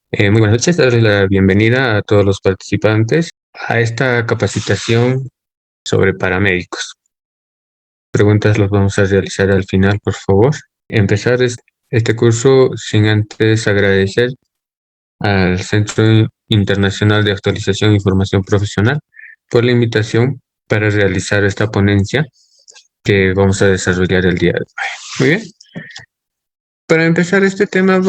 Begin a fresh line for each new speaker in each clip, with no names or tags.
Muy buenas noches, darles la bienvenida a todos los participantes a esta capacitación sobre paramédicos. Preguntas las vamos a realizar al final, por favor. Empezar este curso sin antes agradecer al Centro Internacional de Actualización e Información Profesional por la invitación para realizar esta ponencia que vamos a desarrollar el día de hoy. Muy bien. Para empezar este tema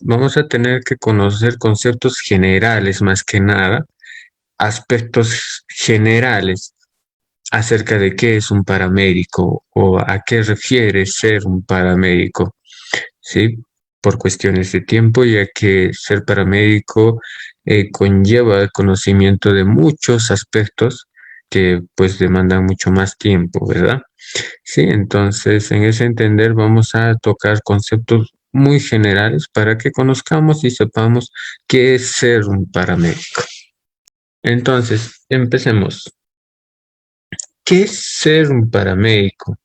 vamos a tener que conocer conceptos generales más que nada, aspectos generales acerca de qué es un paramédico o a qué refiere ser un paramédico, ¿sí? Por cuestiones de tiempo, ya que ser paramédico conlleva el conocimiento de muchos aspectos que pues demandan mucho más tiempo, ¿verdad? Sí, entonces en ese entender vamos a tocar conceptos muy generales para que conozcamos y sepamos qué es ser un paramédico. Entonces, empecemos. ¿Qué es ser un paramédico?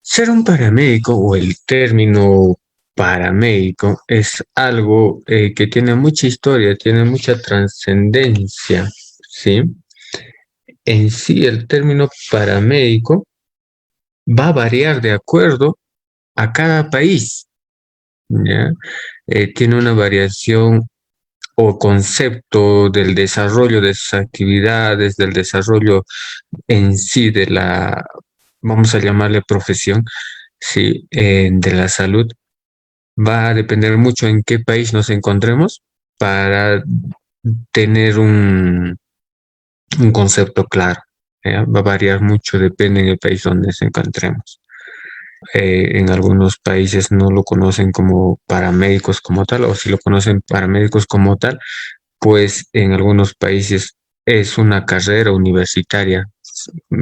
Ser un paramédico o el término paramédico es algo que tiene mucha historia, tiene mucha trascendencia, ¿sí? En sí, el término paramédico va a variar de acuerdo a cada país, ¿ya? Tiene una variación o concepto del desarrollo de sus actividades, del desarrollo en sí de la, vamos a llamarle profesión, sí, de la salud, va a depender mucho en qué país nos encontremos para tener un concepto claro. Va a variar mucho, depende en el país donde nos encontremos. En algunos países no lo conocen como paramédicos como tal, o si lo conocen paramédicos como tal, pues en algunos países es una carrera universitaria,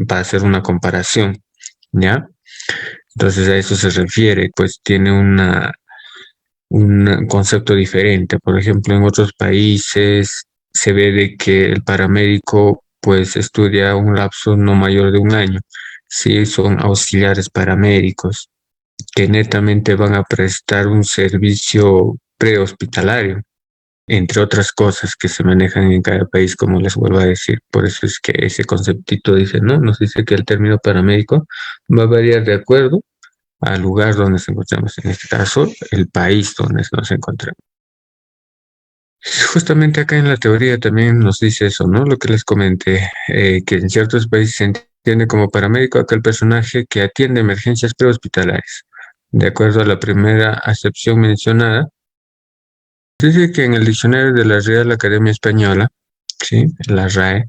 para hacer una comparación, ¿ya? Entonces a eso se refiere, pues tiene un concepto diferente. Por ejemplo, en otros países se ve de que el paramédico pues estudia un lapso no mayor de un año. Sí, son auxiliares paramédicos que netamente van a prestar un servicio prehospitalario, entre otras cosas que se manejan en cada país, como les vuelvo a decir. Por eso es que ese conceptito dice, ¿no? Nos dice que el término paramédico va a variar de acuerdo al lugar donde nos encontramos, en este caso, el país donde nos encontramos. Justamente acá en la teoría también nos dice eso, ¿no? Lo que les comenté, que en ciertos países se entiende como paramédico aquel personaje que atiende emergencias prehospitalarias. De acuerdo a la primera acepción mencionada, dice que en el diccionario de la Real Academia Española, ¿sí? La RAE,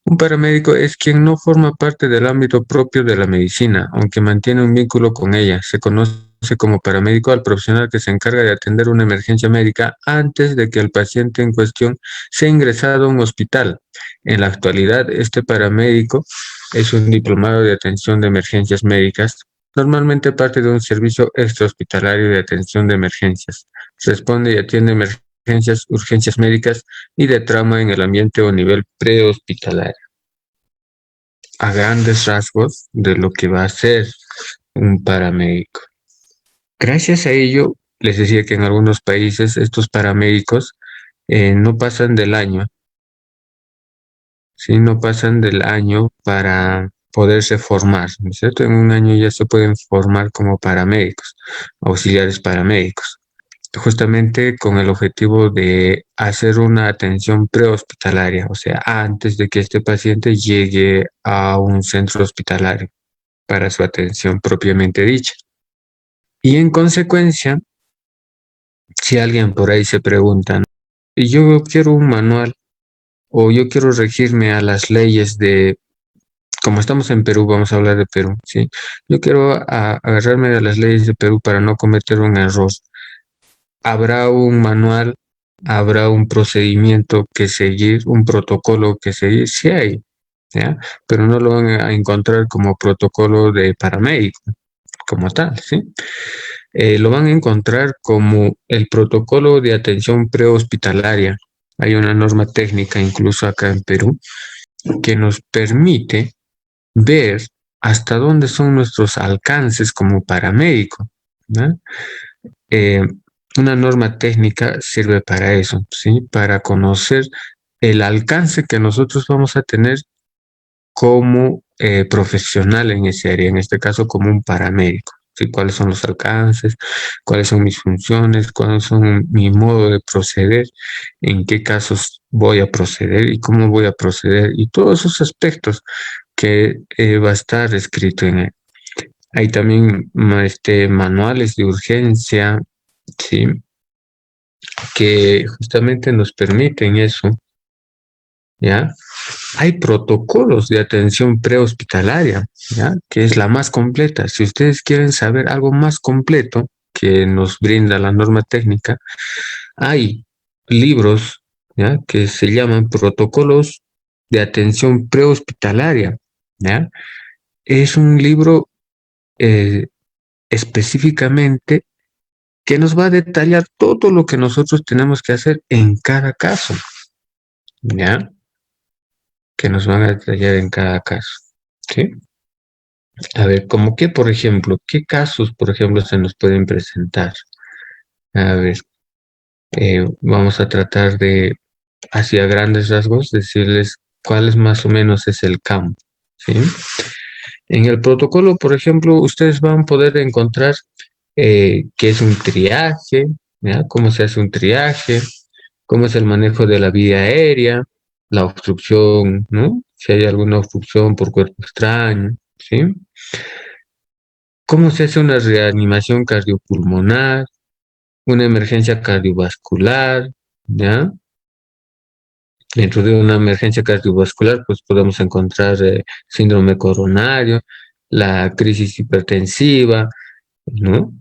un paramédico es quien no forma parte del ámbito propio de la medicina, aunque mantiene un vínculo con ella. Se conoce como paramédico al profesional que se encarga de atender una emergencia médica antes de que el paciente en cuestión sea ingresado a un hospital. En la actualidad, este paramédico es un diplomado de atención de emergencias médicas, normalmente parte de un servicio extrahospitalario de atención de emergencias. Responde y atiende emergencias, urgencias médicas y de trauma en el ambiente o nivel prehospitalario. A grandes rasgos de lo que va a ser un paramédico. Gracias a ello, les decía que en algunos países estos paramédicos no pasan del año, ¿sí? No pasan del año para poderse formar, ¿no es cierto? En un año ya se pueden formar como paramédicos, auxiliares paramédicos, justamente con el objetivo de hacer una atención prehospitalaria, o sea, antes de que este paciente llegue a un centro hospitalario para su atención propiamente dicha. Y en consecuencia, si alguien por ahí se pregunta, ¿no? Y yo quiero un manual o yo quiero regirme a las leyes de, como estamos en Perú, vamos a hablar de Perú, ¿sí? Yo quiero agarrarme de las leyes de Perú para no cometer un error. Habrá un manual, habrá un procedimiento que seguir, un protocolo que seguir, sí hay, ¿ya? Pero no lo van a encontrar como protocolo de paramédico, como tal, ¿sí? Lo van a encontrar como el protocolo de atención prehospitalaria. Hay una norma técnica incluso acá en Perú que nos permite ver hasta dónde son nuestros alcances como paramédico, ¿no? una norma técnica sirve para eso, ¿sí? Para conocer el alcance que nosotros vamos a tener como profesional en ese área, en este caso como un paramédico. ¿Sí? ¿Cuáles son los alcances? ¿Cuáles son mis funciones? ¿Cuáles son mi modo de proceder? ¿En qué casos voy a proceder y cómo voy a proceder? Y todos esos aspectos que va a estar escrito en él. Hay también manuales de urgencia, ¿sí? Que justamente nos permiten eso, ¿ya? Hay protocolos de atención prehospitalaria, ¿ya? Que es la más completa. Si ustedes quieren saber algo más completo que nos brinda la norma técnica, hay libros, ¿ya? Que se llaman protocolos de atención prehospitalaria, ¿ya? Es un libro eh, específicamente que nos va a detallar todo lo que nosotros tenemos que hacer en cada caso, ¿ya? Que nos van a detallar en cada caso, ¿sí? A ver, como que, por ejemplo, ¿qué casos, por ejemplo, se nos pueden presentar? A ver, vamos a tratar de, hacia grandes rasgos, decirles cuál es más o menos es el campo, ¿sí? En el protocolo, por ejemplo, ustedes van a poder encontrar qué es un triaje, ¿ya? Cómo se hace un triaje, cómo es el manejo de la vía aérea, la obstrucción, ¿no? Si hay alguna obstrucción por cuerpo extraño, ¿sí? ¿Cómo se hace una reanimación cardiopulmonar, una emergencia cardiovascular, ¿ya? Dentro de una emergencia cardiovascular, pues podemos encontrar síndrome coronario, la crisis hipertensiva, ¿no?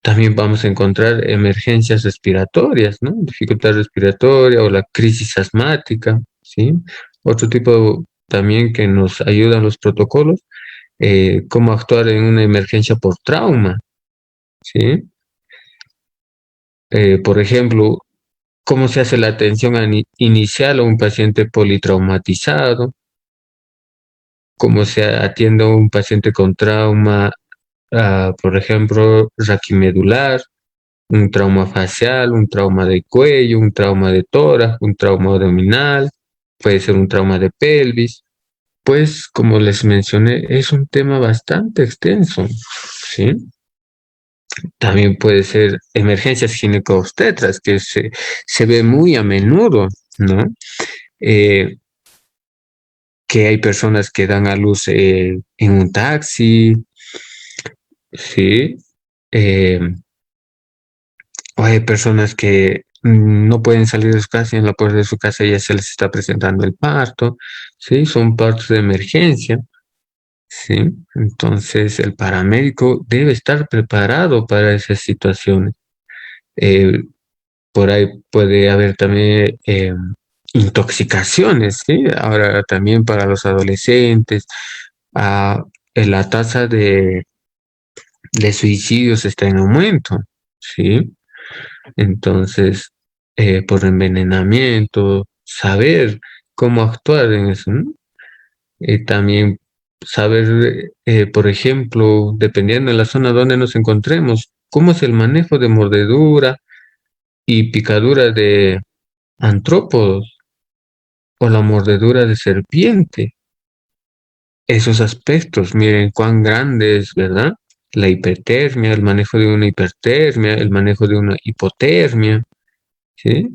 También vamos a encontrar emergencias respiratorias, ¿no? Dificultad respiratoria o la crisis asmática, ¿sí? Otro tipo también que nos ayudan los protocolos, cómo actuar en una emergencia por trauma, ¿sí? Por ejemplo, cómo se hace la atención inicial a un paciente politraumatizado, cómo se atiende a un paciente con trauma, por ejemplo, raquimedular, un trauma facial, un trauma de cuello, un trauma de tórax, un trauma abdominal, puede ser un trauma de pelvis. Pues, como les mencioné, es un tema bastante extenso, ¿sí? También puede ser emergencias ginecobstetras, que se ve muy a menudo, ¿no? Eh, que hay personas que dan a luz en un taxi, ¿sí? Eh, o hay personas que no pueden salir de su casa y en la puerta de su casa ya se les está presentando el parto, ¿sí? Son partos de emergencia, ¿sí? Entonces el paramédico debe estar preparado para esas situaciones. Eh, por ahí puede haber también intoxicaciones, ¿sí? Ahora también para los adolescentes, ah, la tasa de suicidios está en aumento, ¿sí? Entonces, por envenenamiento, saber cómo actuar en eso, ¿no? También saber, por ejemplo, dependiendo de la zona donde nos encontremos, cómo es el manejo de mordedura y picadura de antrópodos o la mordedura de serpiente. Esos aspectos, miren cuán grande es, ¿verdad? La hipertermia, el manejo de una hipertermia, el manejo de una hipotermia, ¿sí?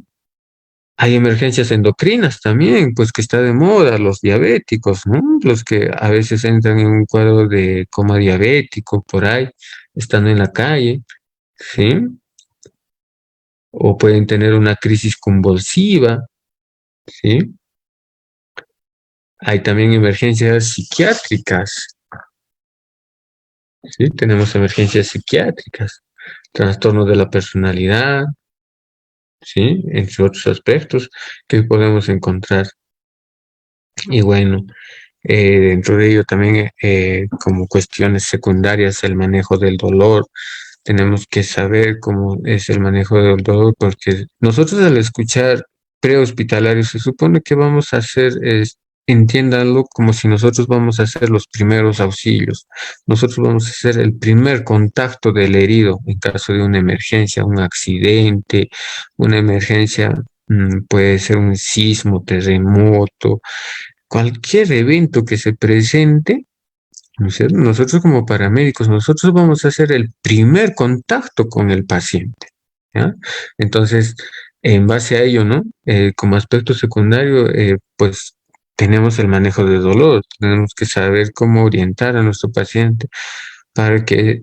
Hay emergencias endocrinas también, pues que está de moda, los diabéticos, ¿no? Los que a veces entran en un cuadro de coma diabético por ahí, estando en la calle, ¿sí? O pueden tener una crisis convulsiva, ¿sí? Hay también emergencias psiquiátricas, ¿sí? Tenemos emergencias psiquiátricas, trastornos de la personalidad, ¿sí? Entre otros aspectos que podemos encontrar. Y bueno, dentro de ello también como cuestiones secundarias el manejo del dolor. Tenemos que saber cómo es el manejo del dolor porque nosotros al escuchar prehospitalario se supone que vamos a hacer entiéndanlo como si nosotros vamos a hacer los primeros auxilios. Nosotros vamos a hacer el primer contacto del herido en caso de una emergencia, un accidente, una emergencia, puede ser un sismo, terremoto, cualquier evento que se presente. ¿No es cierto? Nosotros como paramédicos, nosotros vamos a hacer el primer contacto con el paciente, ¿ya? Entonces, en base a ello, ¿no? Como aspecto secundario, pues tenemos el manejo de dolor, tenemos que saber cómo orientar a nuestro paciente para que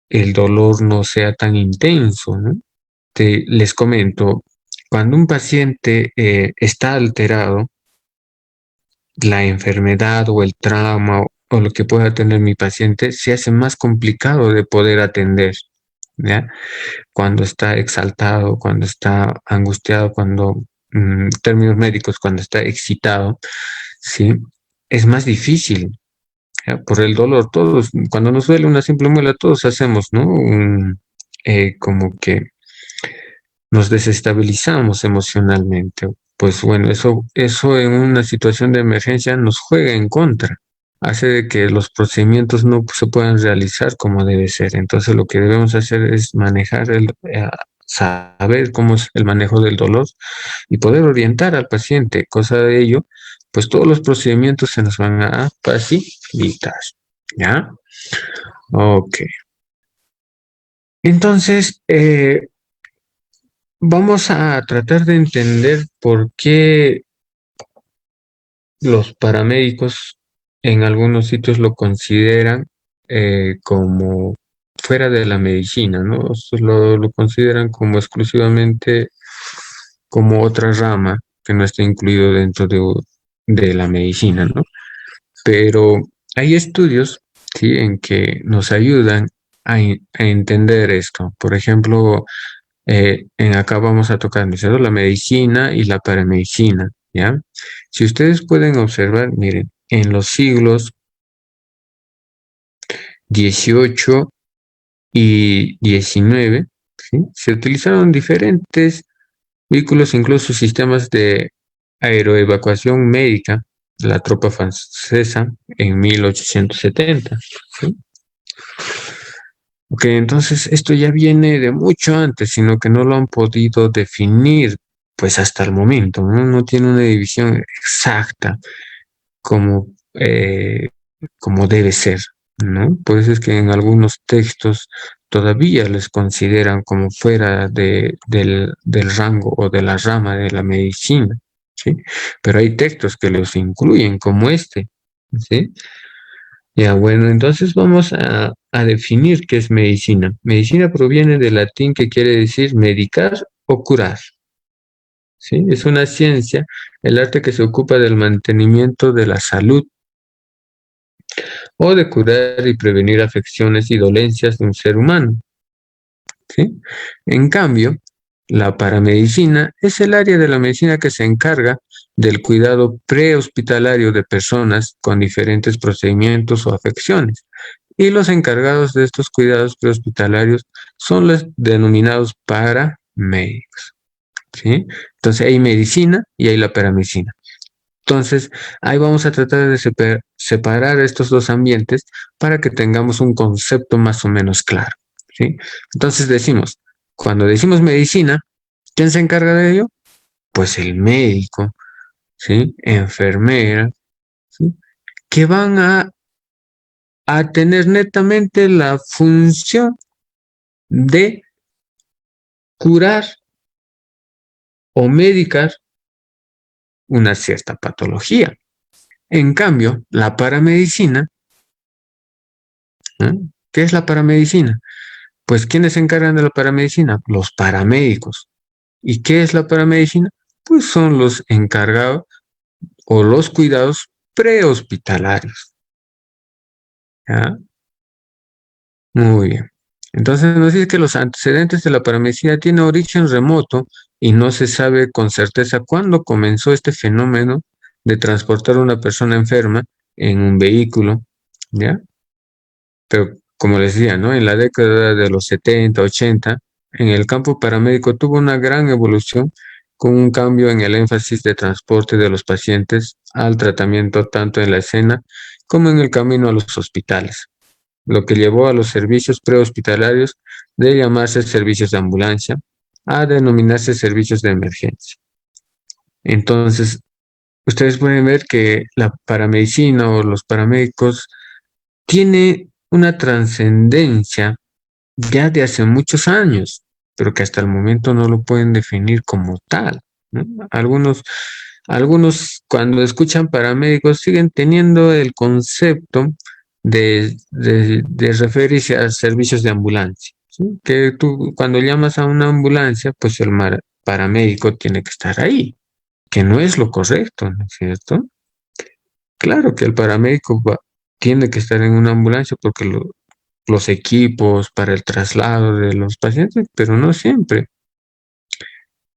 el dolor no sea tan intenso, ¿no? Les comento, cuando un paciente está alterado, la enfermedad o el trauma o lo que pueda tener mi paciente se hace más complicado de poder atender, ¿ya? Cuando está exaltado, cuando está angustiado, cuando, términos médicos, cuando está excitado, ¿sí? Es más difícil, ¿ya? Por el dolor. Todos, cuando nos duele una simple muela, todos hacemos, ¿no? Como que nos desestabilizamos emocionalmente. Pues bueno, eso en una situación de emergencia nos juega en contra, hace de que los procedimientos no se puedan realizar como debe ser. Entonces lo que debemos hacer es manejar saber cómo es el manejo del dolor y poder orientar al paciente. Cosa de ello, pues todos los procedimientos se nos van a facilitar. ¿Ya? Ok. Entonces, vamos a tratar de entender por qué los paramédicos en algunos sitios lo consideran como fuera de la medicina, ¿no? Lo consideran como exclusivamente como otra rama que no está incluido dentro de la medicina, ¿no? Pero hay estudios, ¿sí? En que nos ayudan a entender esto. Por ejemplo, en acá vamos a tocar la medicina y la paramedicina, ¿ya? Si ustedes pueden observar, miren, en los siglos XVIII y XIX, ¿sí? Se utilizaron diferentes vehículos, incluso sistemas de aeroevacuación médica, de la tropa francesa en 1870, ¿sí? Ok, entonces esto ya viene de mucho antes, sino que no lo han podido definir, pues hasta el momento, ¿no? No tiene una división exacta como, como debe ser, ¿no? Por eso es que en algunos textos todavía les consideran como fuera del rango o de la rama de la medicina, ¿sí? Pero hay textos que los incluyen como este, ¿sí? Ya, bueno, entonces vamos a definir qué es medicina. Medicina proviene del latín que quiere decir medicar o curar, ¿sí? Es una ciencia, el arte que se ocupa del mantenimiento de la salud o de curar y prevenir afecciones y dolencias de un ser humano, ¿sí? En cambio, la paramedicina es el área de la medicina que se encarga del cuidado prehospitalario de personas con diferentes procedimientos o afecciones. Y los encargados de estos cuidados prehospitalarios son los denominados paramédicos, ¿sí? Entonces hay medicina y hay la paramedicina. Entonces, ahí vamos a tratar de separar estos dos ambientes para que tengamos un concepto más o menos claro, ¿sí? Entonces decimos, cuando decimos medicina, ¿quién se encarga de ello? Pues el médico, ¿sí? Enfermera, ¿sí? Que van a tener netamente la función de curar o medicar una cierta patología. En cambio, la paramedicina, ¿eh? ¿Qué es la paramedicina? Pues, ¿quiénes se encargan de la paramedicina? Los paramédicos. ¿Y qué es la paramedicina? Pues son los encargados o los cuidados prehospitalarios. ¿Ya? Muy bien. Entonces nos dice que los antecedentes de la paramedicina tienen origen remoto y no se sabe con certeza cuándo comenzó este fenómeno de transportar a una persona enferma en un vehículo, ¿ya? Pero como les decía, ¿no? En la década de los 70, 80, en el campo paramédico tuvo una gran evolución con un cambio en el énfasis de transporte de los pacientes al tratamiento tanto en la escena como en el camino a los hospitales, lo que llevó a los servicios prehospitalarios de llamarse servicios de ambulancia a denominarse servicios de emergencia. Entonces, ustedes pueden ver que la paramedicina o los paramédicos tiene una trascendencia ya de hace muchos años, pero que hasta el momento no lo pueden definir como tal, ¿no? Algunos cuando escuchan paramédicos siguen teniendo el concepto de referirse a servicios de ambulancia, ¿sí? Que tú cuando llamas a una ambulancia, pues el paramédico tiene que estar ahí, que no es lo correcto, ¿no es cierto? Claro que el paramédico tiene que estar en una ambulancia porque los equipos para el traslado de los pacientes, pero no siempre.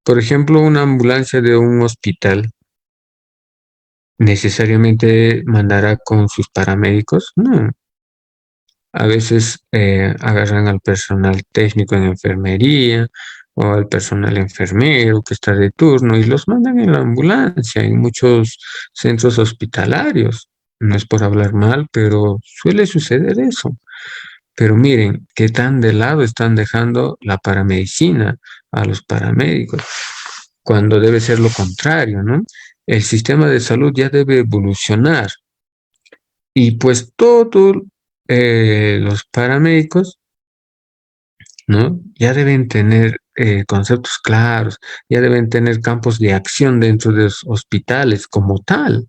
Por ejemplo, una ambulancia de un hospital necesariamente mandará con sus paramédicos. No, a veces agarran al personal técnico en enfermería o al personal enfermero que está de turno y los mandan en la ambulancia en muchos centros hospitalarios. No es por hablar mal, pero suele suceder eso. Pero miren, qué tan de lado están dejando la paramedicina a los paramédicos, cuando debe ser lo contrario, ¿no? El sistema de salud ya debe evolucionar y pues todos los paramédicos, ¿no? Ya deben tener conceptos claros, ya deben tener campos de acción dentro de los hospitales como tal.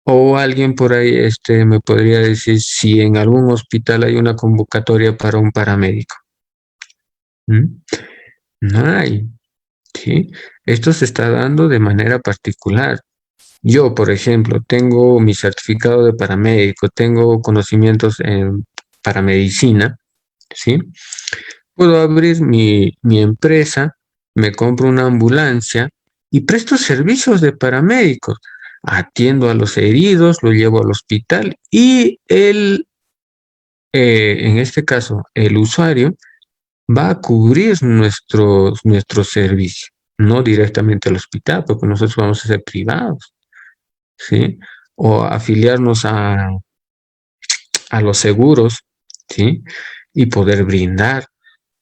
O alguien por ahí me podría decir si en algún hospital hay una convocatoria para un paramédico. ¿Mm? No hay, ¿sí? Esto se está dando de manera particular. Yo, por ejemplo, tengo mi certificado de paramédico, tengo conocimientos en paramedicina, ¿sí? Puedo abrir mi empresa, me compro una ambulancia y presto servicios de paramédicos. Atiendo a los heridos, lo llevo al hospital y en este caso, el usuario va a cubrir nuestro servicio, no directamente al hospital, porque nosotros vamos a ser privados, ¿sí? O afiliarnos a los seguros, ¿sí? Y poder brindar,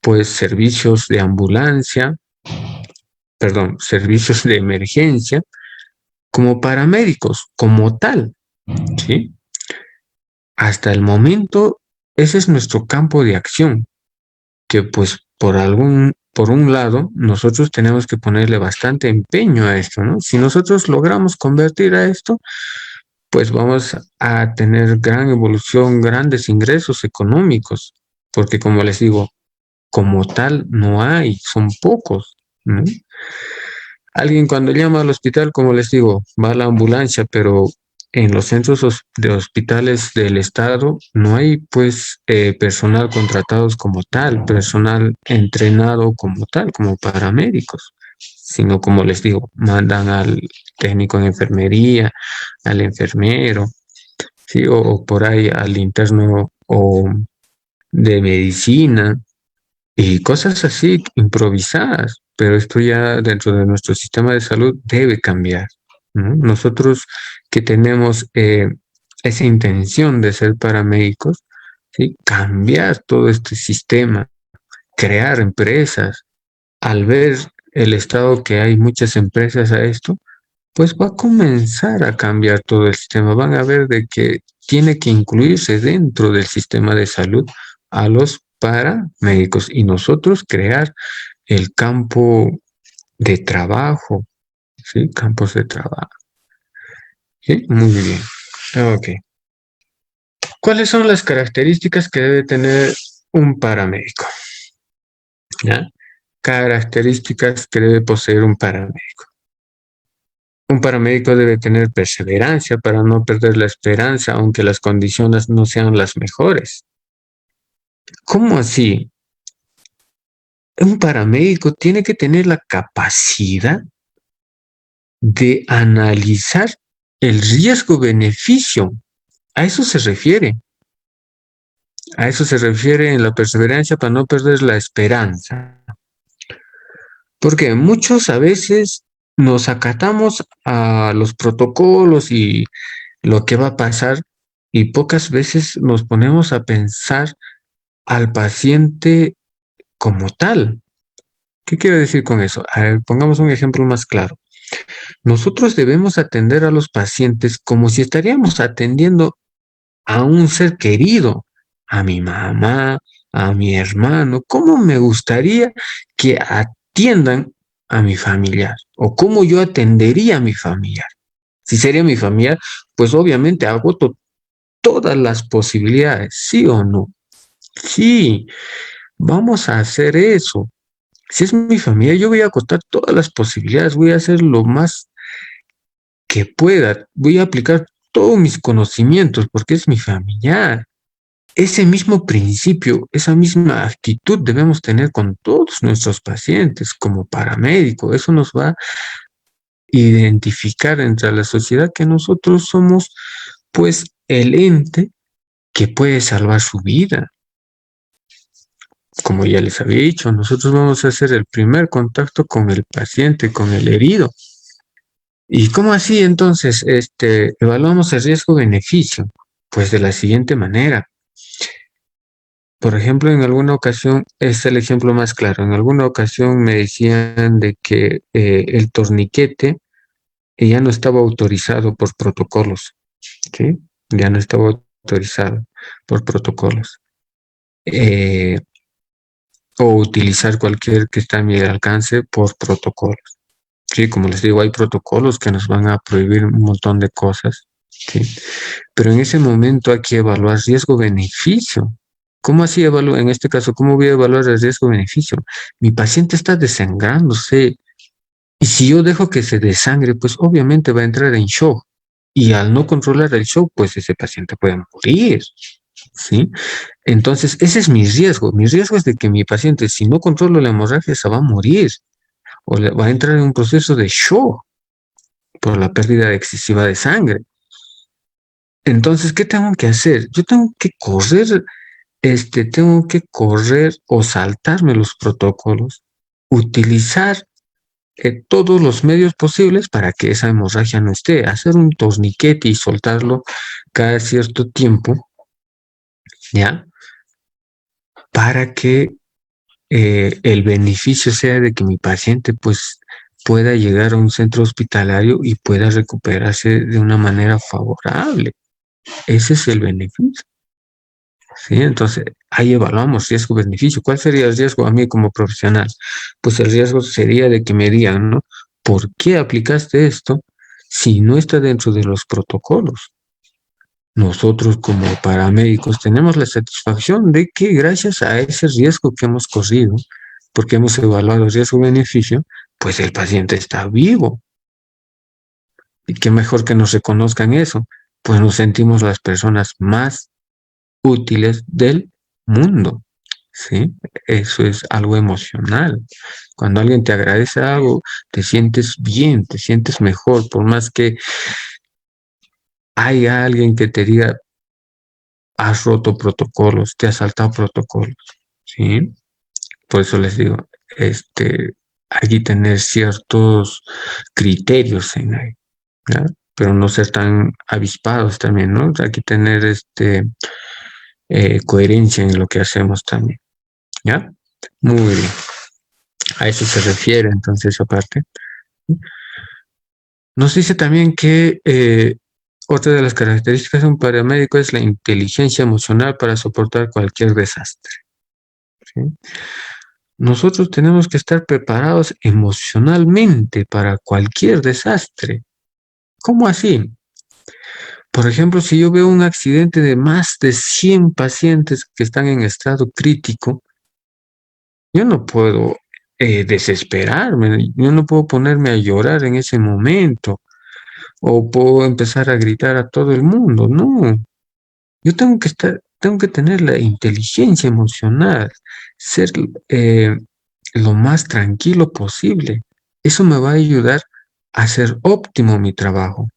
pues, servicios de ambulancia, perdón, servicios de emergencia, como paramédicos, como tal, ¿sí? Hasta el momento, ese es nuestro campo de acción, que pues por un lado, nosotros tenemos que ponerle bastante empeño a esto, ¿no? Si nosotros logramos convertir a esto, pues vamos a tener gran evolución, grandes ingresos económicos, porque como les digo, como tal no hay, son pocos, ¿no? Alguien cuando llama al hospital, como les digo, va a la ambulancia, pero en los centros de hospitales del estado no hay pues personal contratados como tal, personal entrenado como tal, como paramédicos, sino como les digo, mandan al técnico en enfermería, al enfermero, ¿sí? O por ahí al interno o de medicina y cosas así improvisadas, pero esto ya dentro de nuestro sistema de salud debe cambiar, ¿no? Nosotros que tenemos esa intención de ser paramédicos, ¿sí? Cambiar todo este sistema, crear empresas. Al ver el estado que hay muchas empresas a esto, pues va a comenzar a cambiar todo el sistema. Van a ver de que tiene que incluirse dentro del sistema de salud a los paramédicos y nosotros crear el campo de trabajo, ¿sí? Campos de trabajo. ¿Sí? Muy bien. Ok. ¿Cuáles son las características que debe tener un paramédico? ¿Ya? Características que debe poseer un paramédico. Un paramédico debe tener perseverancia para no perder la esperanza, aunque las condiciones no sean las mejores. ¿Cómo así? Un paramédico tiene que tener la capacidad de analizar el riesgo-beneficio. A eso se refiere. A eso se refiere en la perseverancia para no perder la esperanza. Porque muchos a veces nos acatamos a los protocolos y lo que va a pasar y pocas veces nos ponemos a pensar al paciente como tal. ¿Qué quiero decir con eso? A ver, pongamos un ejemplo más claro. Nosotros debemos atender a los pacientes como si estaríamos atendiendo a un ser querido, a mi mamá, a mi hermano. ¿Cómo me gustaría que atiendan a mi familiar? ¿O cómo yo atendería a mi familiar? Si sería mi familiar, pues obviamente agoto todas las posibilidades, ¿sí o no? Sí, vamos a hacer eso. Si es mi familia, yo voy a agotar todas las posibilidades, voy a hacer lo más que pueda, voy a aplicar todos mis conocimientos porque es mi familiar. Ese mismo principio, esa misma actitud debemos tener con todos nuestros pacientes como paramédico. Eso nos va a identificar entre la sociedad que nosotros somos, pues, el ente que puede salvar su vida. Como ya les había dicho, nosotros vamos a hacer el primer contacto con el paciente, con el herido. ¿Y cómo así entonces evaluamos el riesgo-beneficio? Pues de la siguiente manera. Por ejemplo, en alguna ocasión, es el ejemplo más claro, en alguna ocasión me decían de que el torniquete ya no estaba autorizado por protocolos, ¿sí? Ya no estaba autorizado por protocolos. Eh, o utilizar cualquier que está a mi alcance por protocolos. Sí, como les digo, hay protocolos que nos van a prohibir un montón de cosas, ¿sí? Pero en ese momento hay que evaluar riesgo-beneficio. ¿Cómo así evalúo? En este caso, ¿cómo voy a evaluar el riesgo-beneficio? Mi paciente está desangrándose y si yo dejo que se desangre, pues obviamente va a entrar en shock. Y al no controlar el shock, pues ese paciente puede morir, ¿sí? Entonces, ese es mi riesgo. Mi riesgo es de que mi paciente, si no controlo la hemorragia, se va a morir o va a entrar en un proceso de shock por la pérdida excesiva de sangre. Entonces, ¿qué tengo que hacer? Yo tengo que correr o saltarme los protocolos, utilizar todos los medios posibles para que esa hemorragia no esté, hacer un torniquete y soltarlo cada cierto tiempo, ¿ya? Para que el beneficio sea de que mi paciente pues pueda llegar a un centro hospitalario y pueda recuperarse de una manera favorable. Ese es el beneficio. ¿Sí? Entonces, ahí evaluamos riesgo-beneficio. ¿Cuál sería el riesgo a mí como profesional? Pues el riesgo sería de que me digan, ¿no? ¿Por qué aplicaste esto si no está dentro de los protocolos? Nosotros como paramédicos tenemos la satisfacción de que gracias a ese riesgo que hemos corrido, porque hemos evaluado riesgo-beneficio, pues el paciente está vivo. Y qué mejor que nos reconozcan eso, pues nos sentimos las personas más útiles del mundo, ¿sí? Eso es algo emocional. Cuando alguien te agradece algo, te sientes bien, te sientes mejor, por más que haya alguien que te diga, has roto protocolos, te has saltado protocolos, ¿sí? Por eso les digo, hay que tener ciertos criterios en ahí, ¿ya? Pero no ser tan avispados también, ¿no? Hay que tener coherencia en lo que hacemos también, ¿ya? Muy bien. A eso se refiere entonces esa parte. Nos dice también que otra de las características de un paramédico es la inteligencia emocional para soportar cualquier desastre, ¿sí? Nosotros tenemos que estar preparados emocionalmente para cualquier desastre. ¿Cómo así? Por ejemplo, si yo veo un accidente de más de 100 pacientes que están en estado crítico, yo no puedo desesperarme, yo no puedo ponerme a llorar en ese momento o puedo empezar a gritar a todo el mundo. No, yo tengo que tener la inteligencia emocional, ser lo más tranquilo posible. Eso me va a ayudar a hacer óptimo mi trabajo,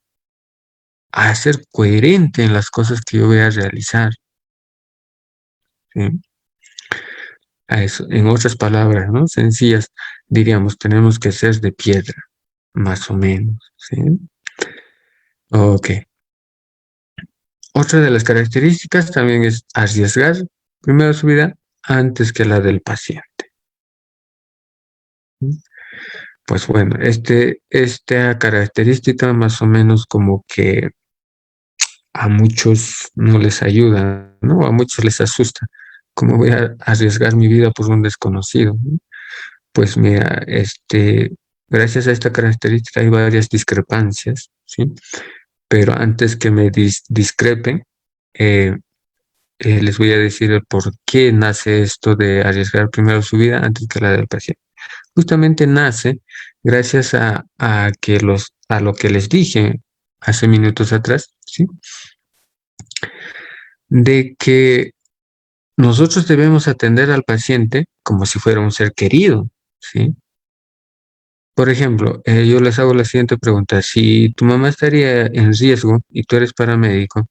a ser coherente en las cosas que yo voy a realizar, ¿sí? a eso. En otras palabras, ¿no? Sencillas, diríamos, tenemos que ser de piedra, más o menos, ¿sí? Ok. Otra de las características también es arriesgar primero su vida antes que la del paciente. ¿Sí? Pues bueno, esta característica más o menos como que a muchos no les ayuda, ¿no? A muchos les asusta. ¿Cómo voy a arriesgar mi vida por un desconocido? ¿No? Pues mira, gracias a esta característica hay varias discrepancias, ¿sí? Pero antes que me discrepen, eh, les voy a decir el por qué nace esto de arriesgar primero su vida antes que la del paciente. Justamente nace gracias a lo que les dije hace minutos atrás, ¿sí? De que nosotros debemos atender al paciente como si fuera un ser querido, ¿sí? Por ejemplo, yo les hago la siguiente pregunta. Si tu mamá estaría en riesgo y tú eres paramédico,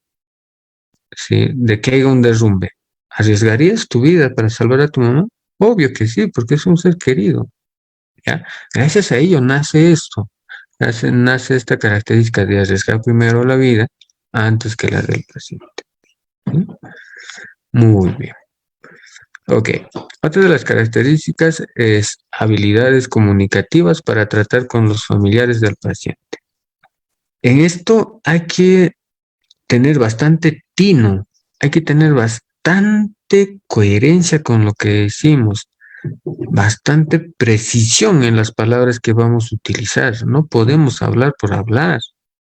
¿sí? De que haya un derrumbe, ¿arriesgarías tu vida para salvar a tu mamá? Obvio que sí, porque es un ser querido, ¿ya? Gracias a ello nace esto, nace esta característica de arriesgar primero la vida antes que la del paciente. ¿Sí? Muy bien. Ok. Otra de las características es habilidades comunicativas para tratar con los familiares del paciente. En esto hay que tener bastante tino, hay que tener bastante coherencia con lo que decimos, bastante precisión en las palabras que vamos a utilizar. No podemos hablar,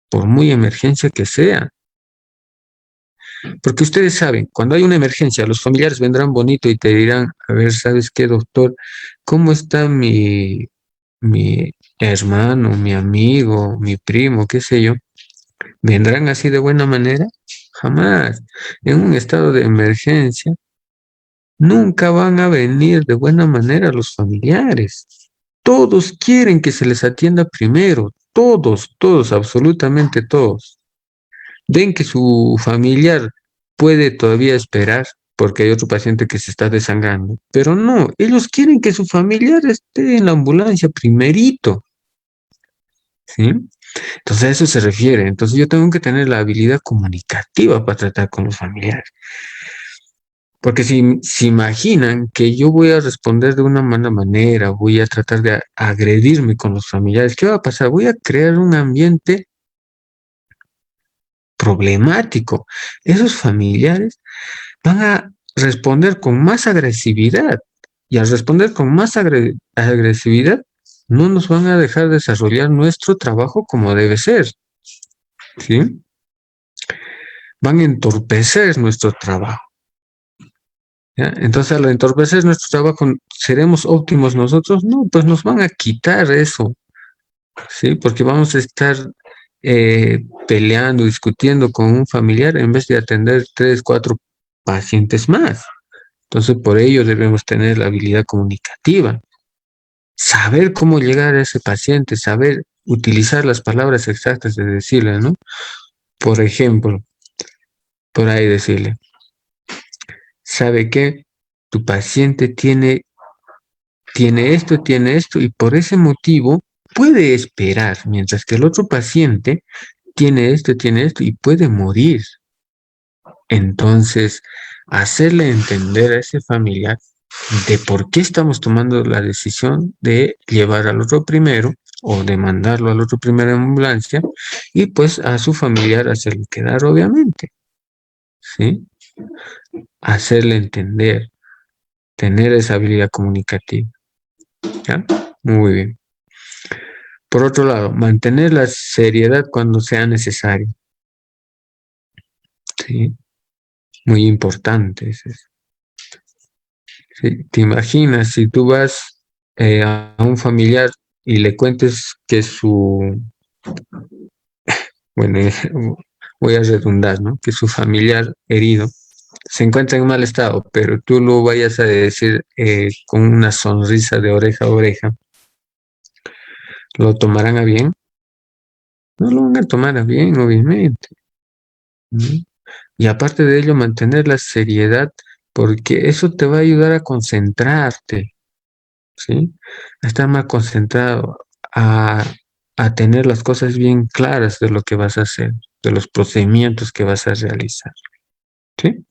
por muy emergencia que sea. Porque ustedes saben, cuando hay una emergencia, los familiares vendrán bonito y te dirán, a ver, ¿sabes qué, doctor? ¿Cómo está mi hermano, mi amigo, mi primo, qué sé yo? ¿Vendrán así de buena manera? Jamás. En un estado de emergencia, nunca van a venir de buena manera los familiares. Todos quieren que se les atienda primero. Todos, absolutamente todos. Ven que su familiar puede todavía esperar porque hay otro paciente que se está desangrando, pero no, ellos quieren que su familiar esté en la ambulancia primerito, ¿sí? Entonces a eso se refiere. Entonces yo tengo que tener la habilidad comunicativa para tratar con los familiares. Porque si se imaginan que yo voy a responder de una mala manera, voy a tratar de agredirme con los familiares, ¿qué va a pasar? Voy a crear un ambiente problemático. Esos familiares van a responder con más agresividad y al responder con más agresividad no nos van a dejar desarrollar nuestro trabajo como debe ser, ¿sí? Van a entorpecer nuestro trabajo. ¿Ya? Entonces, al entorpecer nuestro trabajo, ¿seremos óptimos nosotros? No, pues nos van a quitar eso, ¿sí? Porque vamos a estar peleando, discutiendo con un familiar en vez de atender 3, 4 pacientes más. Entonces, por ello debemos tener la habilidad comunicativa, saber cómo llegar a ese paciente, saber utilizar las palabras exactas de decirle, ¿no? Por ejemplo, por ahí decirle, ¿sabe qué? Tu paciente tiene esto, y por ese motivo puede esperar, mientras que el otro paciente tiene esto y puede morir. Entonces, hacerle entender a ese familiar de por qué estamos tomando la decisión de llevar al otro primero o de mandarlo al otro primero en ambulancia y pues a su familiar hacerle quedar, obviamente, ¿sí? Hacerle entender, tener esa habilidad comunicativa, ¿ya? Muy bien. Por otro lado, mantener la seriedad cuando sea necesario, ¿sí? Muy importante es eso. ¿Sí? ¿Te imaginas si tú vas a un familiar y le cuentes que bueno, voy a redundar, ¿no? Que su familiar herido se encuentra en mal estado, pero tú lo vayas a decir con una sonrisa de oreja a oreja, ¿lo tomarán a bien? No lo van a tomar a bien, obviamente, ¿no? Y aparte de ello, mantener la seriedad porque eso te va a ayudar a concentrarte, ¿sí? A estar más concentrado, a, a tener las cosas bien claras de lo que vas a hacer, de los procedimientos que vas a realizar, ¿sí?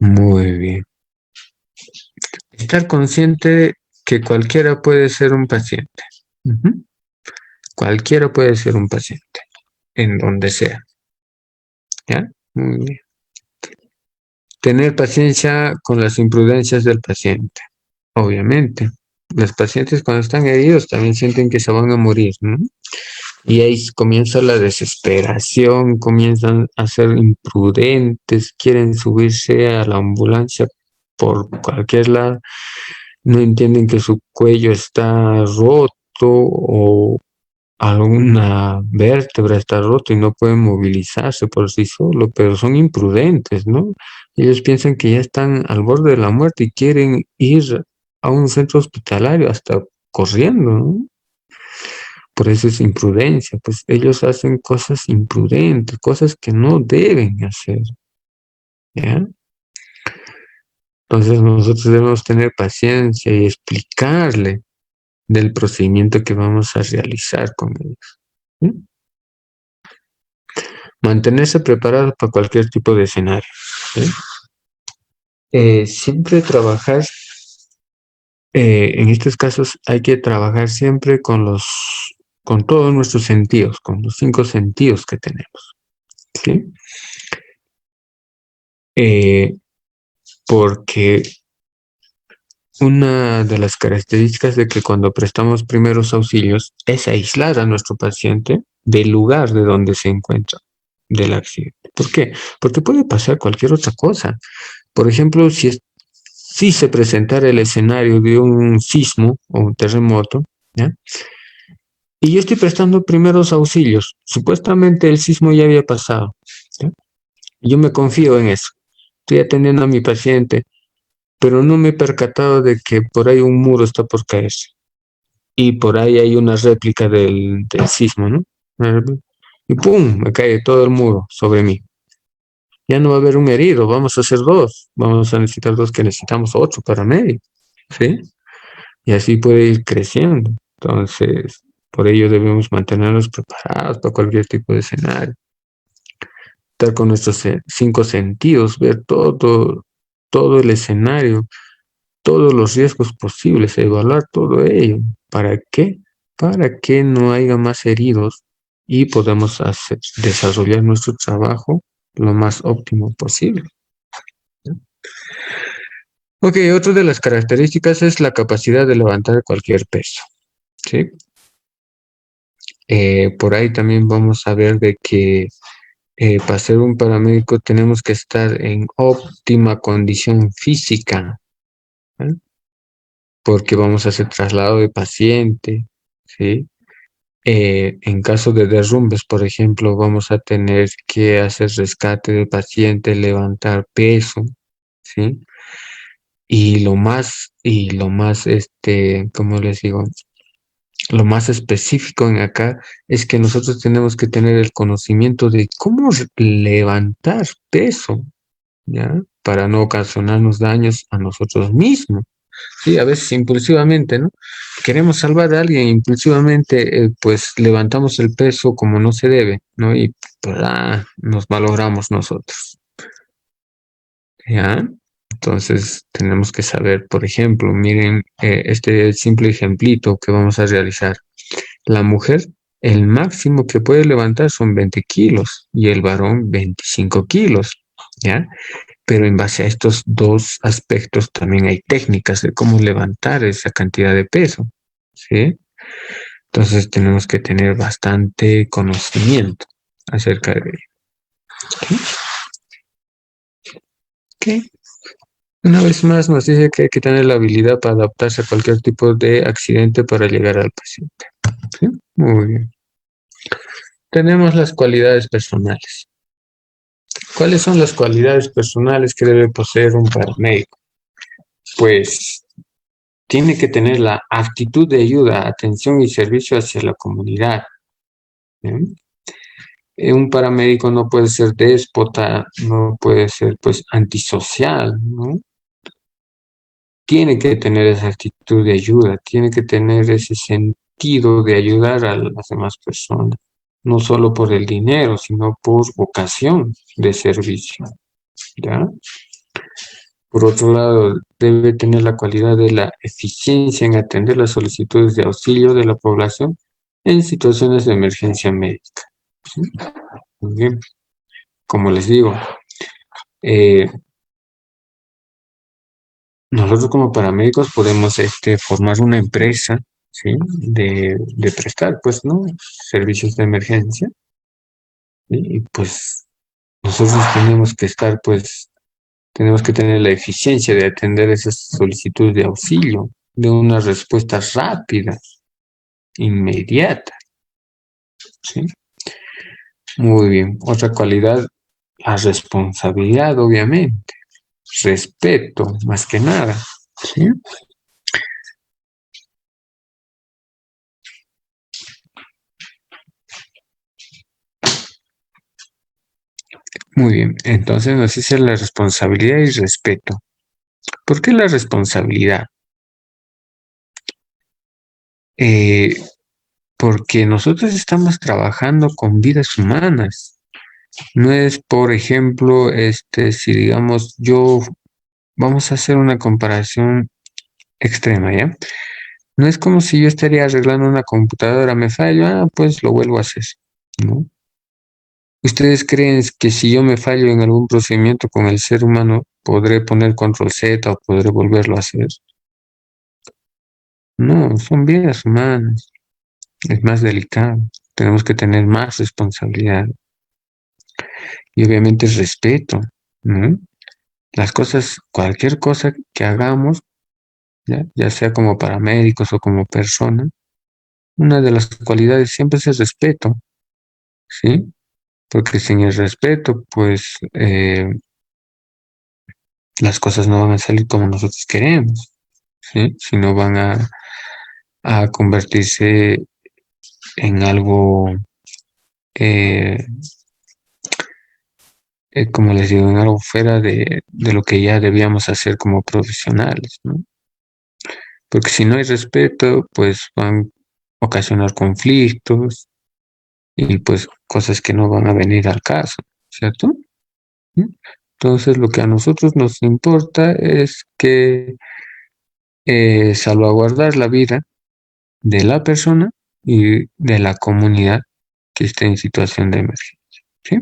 Muy bien. Estar consciente que cualquiera puede ser un paciente. Ujú. Cualquiera puede ser un paciente, en donde sea, ¿ya? Muy bien. Tener paciencia con las imprudencias del paciente. Obviamente, los pacientes cuando están heridos también sienten que se van a morir, ¿no? Y ahí comienza la desesperación, comienzan a ser imprudentes, quieren subirse a la ambulancia por cualquier lado, no entienden que su cuello está roto o alguna vértebra está rota y no pueden movilizarse por sí solo, pero son imprudentes, ¿no? Ellos piensan que ya están al borde de la muerte y quieren ir a un centro hospitalario hasta corriendo, ¿no? Por eso es imprudencia, pues ellos hacen cosas imprudentes, cosas que no deben hacer, ¿ya? Entonces nosotros debemos tener paciencia y explicarle del procedimiento que vamos a realizar con ellos, ¿sí? Mantenerse preparado para cualquier tipo de escenario, ¿sí? Siempre trabajar, en estos casos hay que trabajar siempre con todos nuestros sentidos, con los 5 sentidos que tenemos, ¿sí? Eh, porque una de las características de que cuando prestamos primeros auxilios es aislar a nuestro paciente del lugar de donde se encuentra del accidente. ¿Por qué? Porque puede pasar cualquier otra cosa. Por ejemplo, si se presentara el escenario de un sismo o un terremoto, ¿ya? Y yo estoy prestando primeros auxilios. Supuestamente el sismo ya había pasado, ¿ya? Yo me confío en eso. Estoy atendiendo a mi paciente, pero no me he percatado de que por ahí un muro está por caerse. Y por ahí hay una réplica del sismo, ¿no? Y ¡pum! Me cae todo el muro sobre mí. Ya no va a haber un herido, vamos a hacer dos. Vamos a necesitar dos que necesitamos ocho para medio, ¿sí? Y así puede ir creciendo. Entonces, por ello debemos mantenernos preparados para cualquier tipo de escenario. Estar con nuestros 5 sentidos, ver todo el escenario, todos los riesgos posibles, evaluar todo ello. ¿Para qué? Para que no haya más heridos y podamos desarrollar nuestro trabajo lo más óptimo posible. Ok, otra de las características es la capacidad de levantar cualquier peso, ¿sí? Por ahí también vamos a ver de que para ser un paramédico tenemos que estar en óptima condición física, ¿eh? Porque vamos a hacer traslado de paciente, ¿sí? En caso de derrumbes, por ejemplo, vamos a tener que hacer rescate de paciente, levantar peso, ¿sí? ¿Cómo les digo? Lo más específico en acá es que nosotros tenemos que tener el conocimiento de cómo levantar peso, ¿ya? Para no ocasionarnos daños a nosotros mismos. Sí, a veces impulsivamente, ¿no? Queremos salvar a alguien impulsivamente, pues levantamos el peso como no se debe, ¿no? Y pues, nos malogramos nosotros, ¿ya? Entonces tenemos que saber, por ejemplo, miren este simple ejemplito que vamos a realizar. La mujer, el máximo que puede levantar son 20 kilos y el varón 25 kilos, ¿ya? Pero en base a estos dos aspectos también hay técnicas de cómo levantar esa cantidad de peso, ¿sí? Entonces tenemos que tener bastante conocimiento acerca de ello. ¿Ok? Una vez más nos dice que hay que tener la habilidad para adaptarse a cualquier tipo de accidente para llegar al paciente. ¿Sí? Muy bien. Tenemos las cualidades personales. ¿Cuáles son las cualidades personales que debe poseer un paramédico? Pues tiene que tener la actitud de ayuda, atención y servicio hacia la comunidad, ¿sí? Un paramédico no puede ser déspota, no puede ser pues antisocial, ¿no? Tiene que tener esa actitud de ayuda, tiene que tener ese sentido de ayudar a las demás personas, no solo por el dinero, sino por vocación de servicio, ¿ya? Por otro lado, debe tener la cualidad de la eficiencia en atender las solicitudes de auxilio de la población en situaciones de emergencia médica. ¿Sí? Muy bien. Como les digo, eh, nosotros como paramédicos podemos formar una empresa, ¿sí? de prestar, pues, ¿no? Servicios de emergencia. ¿Sí? Y pues nosotros tenemos que estar, pues, tenemos que tener la eficiencia de atender esas solicitudes de auxilio, de una respuesta rápida, inmediata, ¿sí? Muy bien. Otra cualidad, la responsabilidad, obviamente. Respeto, más que nada, ¿sí? Muy bien. Entonces nos dice la responsabilidad y respeto. ¿Por qué la responsabilidad? Eh, Porque nosotros estamos trabajando con vidas humanas. No es, por ejemplo, si digamos vamos a hacer una comparación extrema, ¿ya? No es como si yo estaría arreglando una computadora, me fallo, pues lo vuelvo a hacer, ¿no? ¿Ustedes creen que si yo me fallo en algún procedimiento con el ser humano, podré poner control Z o podré volverlo a hacer? No, son vidas humanas, es más delicado, tenemos que tener más responsabilidad y obviamente respeto, ¿no? Las cosas, cualquier cosa que hagamos, ya sea como paramédicos o como persona, una de las cualidades siempre es el respeto, ¿sí? Porque sin el respeto, pues las cosas no van a salir como nosotros queremos, ¿sí? Sino van a convertirse en algo, eh, como les digo, en algo fuera de lo que ya debíamos hacer como profesionales, ¿no? Porque si no hay respeto, pues van a ocasionar conflictos y pues cosas que no van a venir al caso, ¿cierto? ¿Mm? Entonces lo que a nosotros nos importa es que salvaguardar la vida de la persona y de la comunidad que esté en situación de emergencia, ¿sí?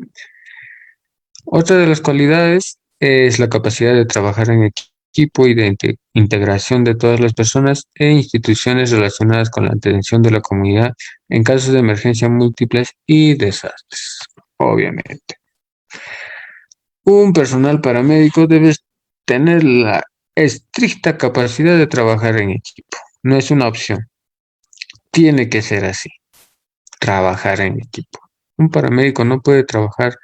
Otra de las cualidades es la capacidad de trabajar en equipo y de integración de todas las personas e instituciones relacionadas con la atención de la comunidad en casos de emergencia múltiples y desastres, obviamente. Un personal paramédico debe tener la estricta capacidad de trabajar en equipo. No es una opción. Tiene que ser así, trabajar en equipo. Un paramédico no puede trabajar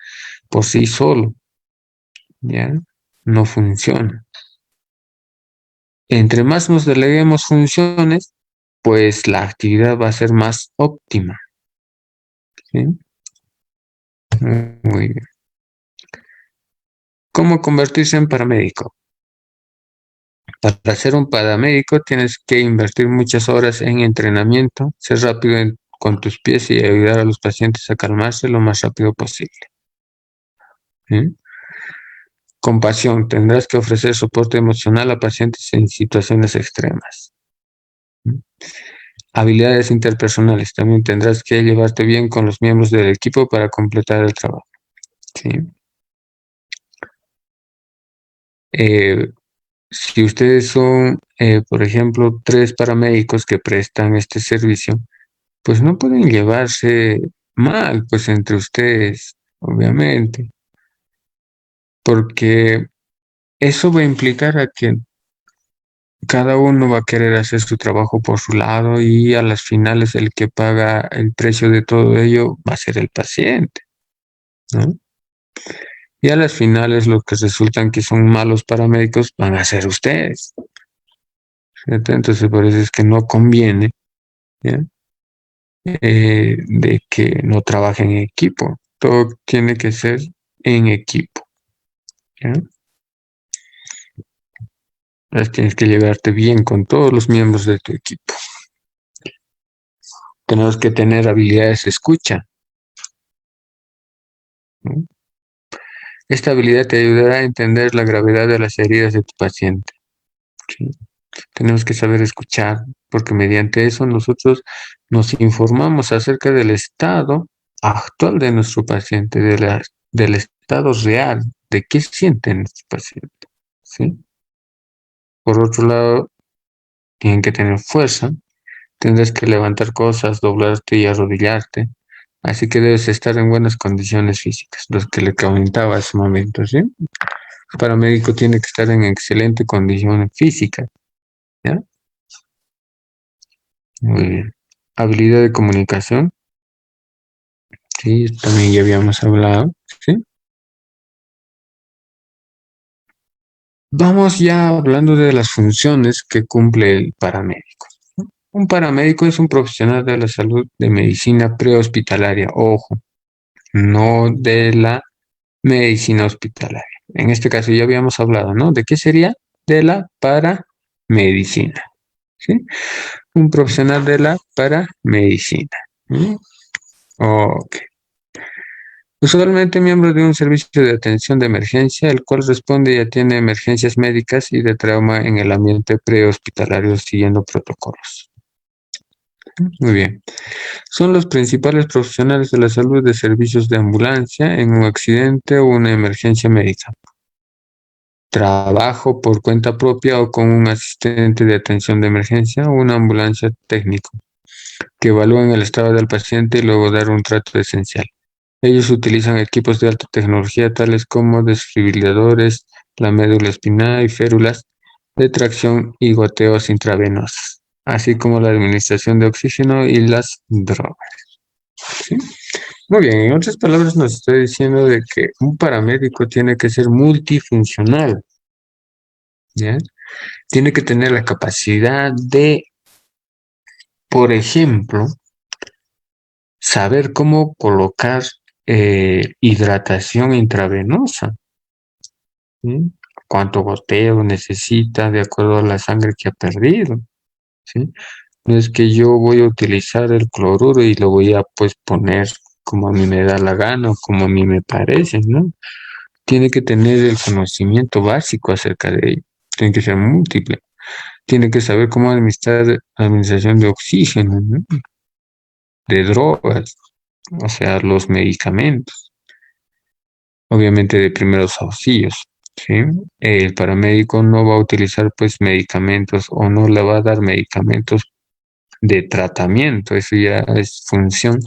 por sí solo, ¿ya? No funciona. Entre más nos deleguemos funciones, pues la actividad va a ser más óptima, ¿sí? Muy bien. ¿Cómo convertirse en paramédico? Para ser un paramédico tienes que invertir muchas horas en entrenamiento, ser rápido con tus pies y ayudar a los pacientes a calmarse lo más rápido posible, ¿sí? Compasión, tendrás que ofrecer soporte emocional a pacientes en situaciones extremas. Habilidades interpersonales, también tendrás que llevarte bien con los miembros del equipo para completar el trabajo, ¿sí? Eh, si ustedes son, por ejemplo, 3 paramédicos que prestan este servicio, pues no pueden llevarse mal, pues entre ustedes, obviamente, porque eso va a implicar a que cada uno va a querer hacer su trabajo por su lado y a las finales el que paga el precio de todo ello va a ser el paciente, ¿no? Y a las finales los que resultan que son malos paramédicos van a ser ustedes, ¿cierto? Entonces por eso es que no conviene, ¿ya? De que no trabajen en equipo. Todo tiene que ser en equipo, ¿ya? Tienes que llevarte bien con todos los miembros de tu equipo. Tenemos que tener habilidades de escucha, ¿no? Esta habilidad te ayudará a entender la gravedad de las heridas de tu paciente, ¿sí? Tenemos que saber escuchar, porque mediante eso nosotros nos informamos acerca del estado actual de nuestro paciente, del estado real, de qué siente nuestro paciente, ¿sí? Por otro lado, tienen que tener fuerza, tendrás que levantar cosas, doblarte y arrodillarte, así que debes estar en buenas condiciones físicas, los que le comentaba hace un momento, ¿sí? El paramédico tiene que estar en excelente condición física, ¿ya? Muy bien. Habilidad de comunicación, sí, también ya habíamos hablado, ¿sí? Vamos ya hablando de las funciones que cumple el paramédico. Un paramédico es un profesional de la salud de medicina prehospitalaria, ojo, no de la medicina hospitalaria. En este caso ya habíamos hablado, ¿no? ¿De qué sería? De la paramedicina, ¿sí? Un profesional de la paramedicina. ¿Sí? Ok. Usualmente miembro de un servicio de atención de emergencia, el cual responde y atiende emergencias médicas y de trauma en el ambiente prehospitalario siguiendo protocolos. Muy bien. Son los principales profesionales de la salud de servicios de ambulancia en un accidente o una emergencia médica. Trabajo por cuenta propia o con un asistente de atención de emergencia o una ambulancia técnico que evalúan el estado del paciente y luego dar un trato esencial. Ellos utilizan equipos de alta tecnología tales como desfibriladores, la médula espinal y férulas de tracción y goteos intravenosos, así como la administración de oxígeno y las drogas. ¿Sí? Muy bien, en otras palabras nos está diciendo de que un paramédico tiene que ser multifuncional, ¿ya? Tiene que tener la capacidad de, por ejemplo, saber cómo colocar hidratación intravenosa, ¿sí? Cuánto goteo necesita de acuerdo a la sangre que ha perdido, ¿sí? No es que yo voy a utilizar el cloruro y lo voy a pues poner como a mí me da la gana o como a mí me parece, ¿no? Tiene que tener el conocimiento básico acerca de ello, tiene que ser múltiple, tiene que saber cómo administrar administración de oxígeno, ¿no? De drogas, o sea, los medicamentos, obviamente de primeros auxilios, ¿sí? El paramédico no va a utilizar pues medicamentos o no le va a dar medicamentos de tratamiento, eso ya es función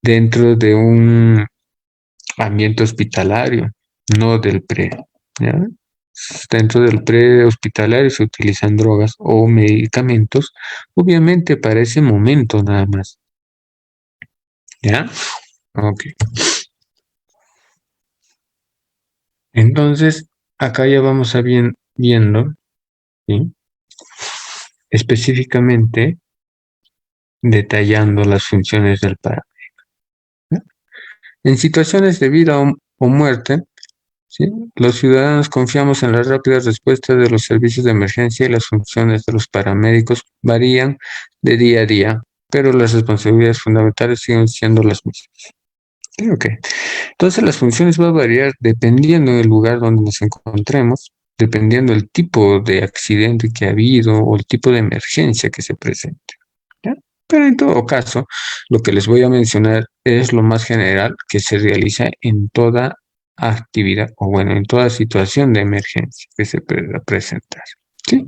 dentro de un ambiente hospitalario, no del pre, ¿ya? Dentro del prehospitalario se utilizan drogas o medicamentos, obviamente para ese momento nada más, ¿ya? Ok. Entonces, acá ya vamos a viendo, ¿sí? Específicamente detallando las funciones del paramédico, ¿no? En situaciones de vida o muerte, ¿sí? Los ciudadanos confiamos en la rápida respuesta de los servicios de emergencia y las funciones de los paramédicos varían de día a día, pero las responsabilidades fundamentales siguen siendo las mismas. Sí, ok. Entonces las funciones van a variar dependiendo del lugar donde nos encontremos, dependiendo del tipo de accidente que ha habido o el tipo de emergencia que se presente, ¿ya? Pero en todo caso, lo que les voy a mencionar es lo más general que se realiza en toda actividad o bueno, en toda situación de emergencia que se pueda presentar, ¿sí?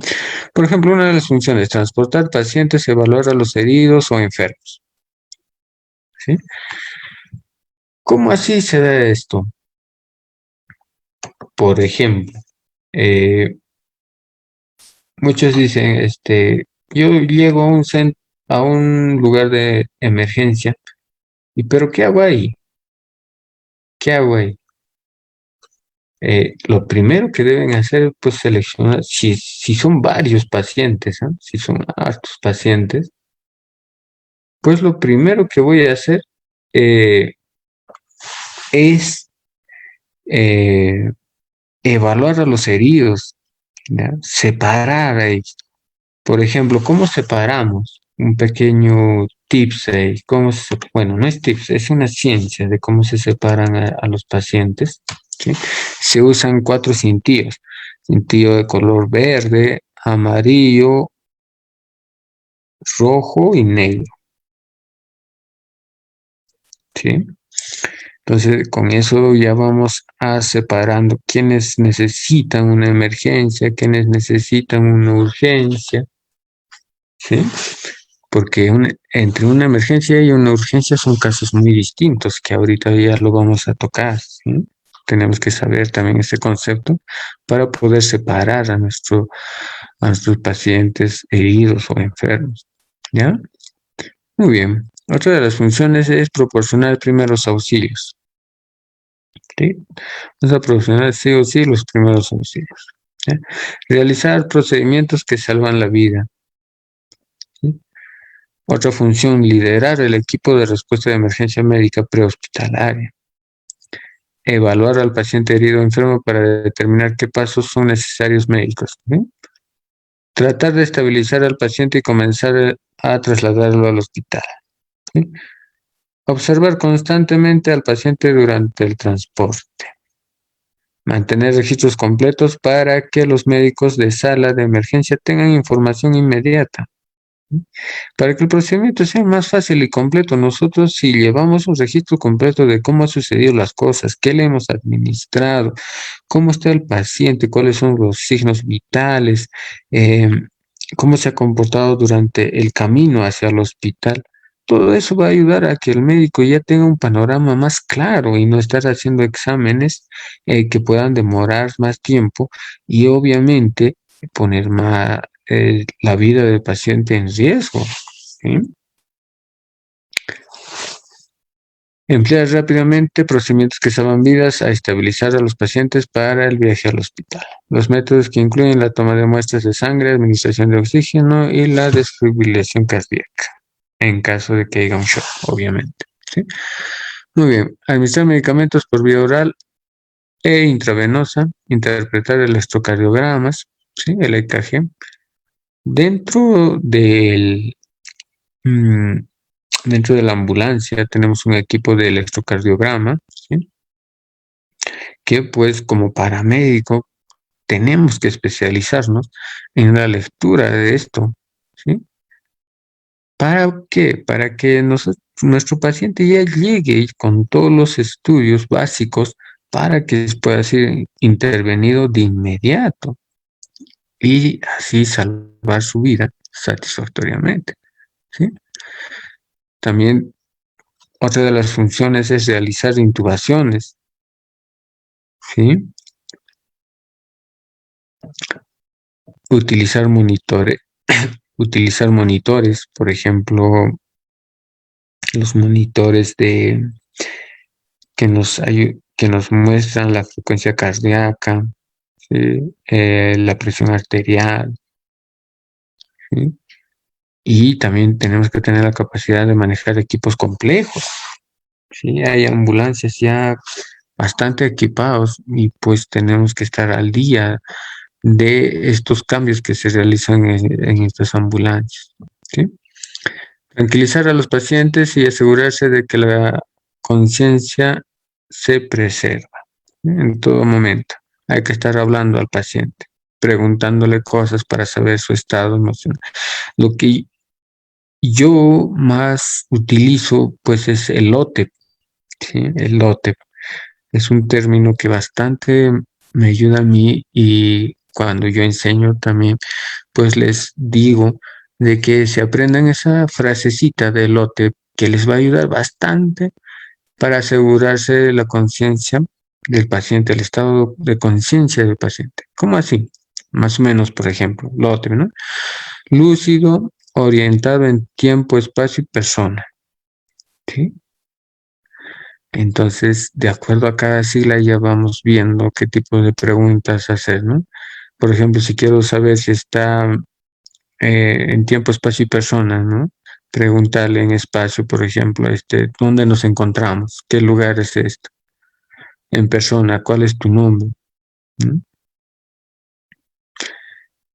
Por ejemplo, una de las funciones, transportar pacientes, evaluar a los heridos o enfermos, ¿sí? ¿Cómo así se da esto? Por ejemplo, eh, muchos dicen, yo llego a a un lugar de emergencia, y pero ¿qué hago ahí? ¿Qué hago ahí? Lo primero que deben hacer, pues seleccionar, si son varios pacientes, ¿ah? Si son hartos pacientes, pues lo primero que voy a hacer, eh, es evaluar a los heridos, ¿ya? Separar a ellos. Por ejemplo, ¿cómo separamos? Un pequeño tips ahí. Bueno, no es tips, es una ciencia de cómo se separan a los pacientes. ¿Sí? Se usan 4 cintillos. Cintillo de color verde, amarillo, rojo y negro. ¿Sí? Entonces, con eso ya vamos a separando quienes necesitan una emergencia, quienes necesitan una urgencia, ¿sí? Porque entre una emergencia y una urgencia son casos muy distintos, que ahorita ya lo vamos a tocar, ¿sí? Tenemos que saber también este concepto para poder separar a nuestros pacientes heridos o enfermos, ¿ya? Muy bien. Otra de las funciones es proporcionar primeros auxilios, ¿sí? Vamos a proporcionar sí o sí los primeros auxilios, ¿sí? Realizar procedimientos que salvan la vida, ¿sí? Otra función, liderar el equipo de respuesta de emergencia médica prehospitalaria. Evaluar al paciente herido o enfermo para determinar qué pasos son necesarios médicos, ¿sí? Tratar de estabilizar al paciente y comenzar a trasladarlo al hospital, ¿sí? Observar constantemente al paciente durante el transporte. Mantener registros completos para que los médicos de sala de emergencia tengan información inmediata. Para que el procedimiento sea más fácil y completo, nosotros si llevamos un registro completo de cómo han sucedido las cosas, qué le hemos administrado, cómo está el paciente, cuáles son los signos vitales, eh, cómo se ha comportado durante el camino hacia el hospital. Todo eso va a ayudar a que el médico ya tenga un panorama más claro y no estar haciendo exámenes que puedan demorar más tiempo y obviamente poner más la vida del paciente en riesgo, ¿sí? Emplear rápidamente procedimientos que salvan vidas a estabilizar a los pacientes para el viaje al hospital. Los métodos que incluyen la toma de muestras de sangre, administración de oxígeno y la desfibrilación cardíaca, en caso de que haya un shock, obviamente, ¿sí? Muy bien. Administrar medicamentos por vía oral e intravenosa, interpretar electrocardiogramas, ¿sí? El EKG. Dentro del mm, Dentro de la ambulancia tenemos un equipo de electrocardiograma, ¿sí? Que pues como paramédico tenemos que especializarnos en la lectura de esto, ¿sí? ¿Para qué? Para que nuestro paciente ya llegue con todos los estudios básicos para que pueda ser intervenido de inmediato y así salvar su vida satisfactoriamente, ¿sí? También otra de las funciones es realizar intubaciones, ¿sí? Utilizar utilizar monitores, por ejemplo, los monitores que nos muestran la frecuencia cardíaca, ¿sí? La presión arterial, ¿sí? Y también tenemos que tener la capacidad de manejar equipos complejos, ¿sí? Hay ambulancias ya bastante equipados y pues tenemos que estar al día de estos cambios que se realizan en estas ambulancias, ¿sí? Tranquilizar a los pacientes y asegurarse de que la conciencia se preserva, ¿sí? En todo momento. Hay que estar hablando al paciente, preguntándole cosas para saber su estado emocional. Lo que yo más utilizo, pues, es el OTEP, ¿sí? El OTEP es un término que bastante me ayuda a mí y cuando yo enseño también, pues les digo de que se aprendan esa frasecita de lote que les va a ayudar bastante para asegurarse de la conciencia del paciente, el estado de conciencia del paciente. ¿Cómo así? Más o menos, por ejemplo, lote, ¿no? Lúcido, orientado en tiempo, espacio y persona, ¿sí? Entonces, de acuerdo a cada sigla ya vamos viendo qué tipo de preguntas hacer, ¿no? Por ejemplo, si quiero saber si está en tiempo, espacio y persona, ¿no? Preguntarle en espacio, por ejemplo, ¿dónde nos encontramos? ¿Qué lugar es esto? en persona, ¿cuál es tu nombre? ¿Mm?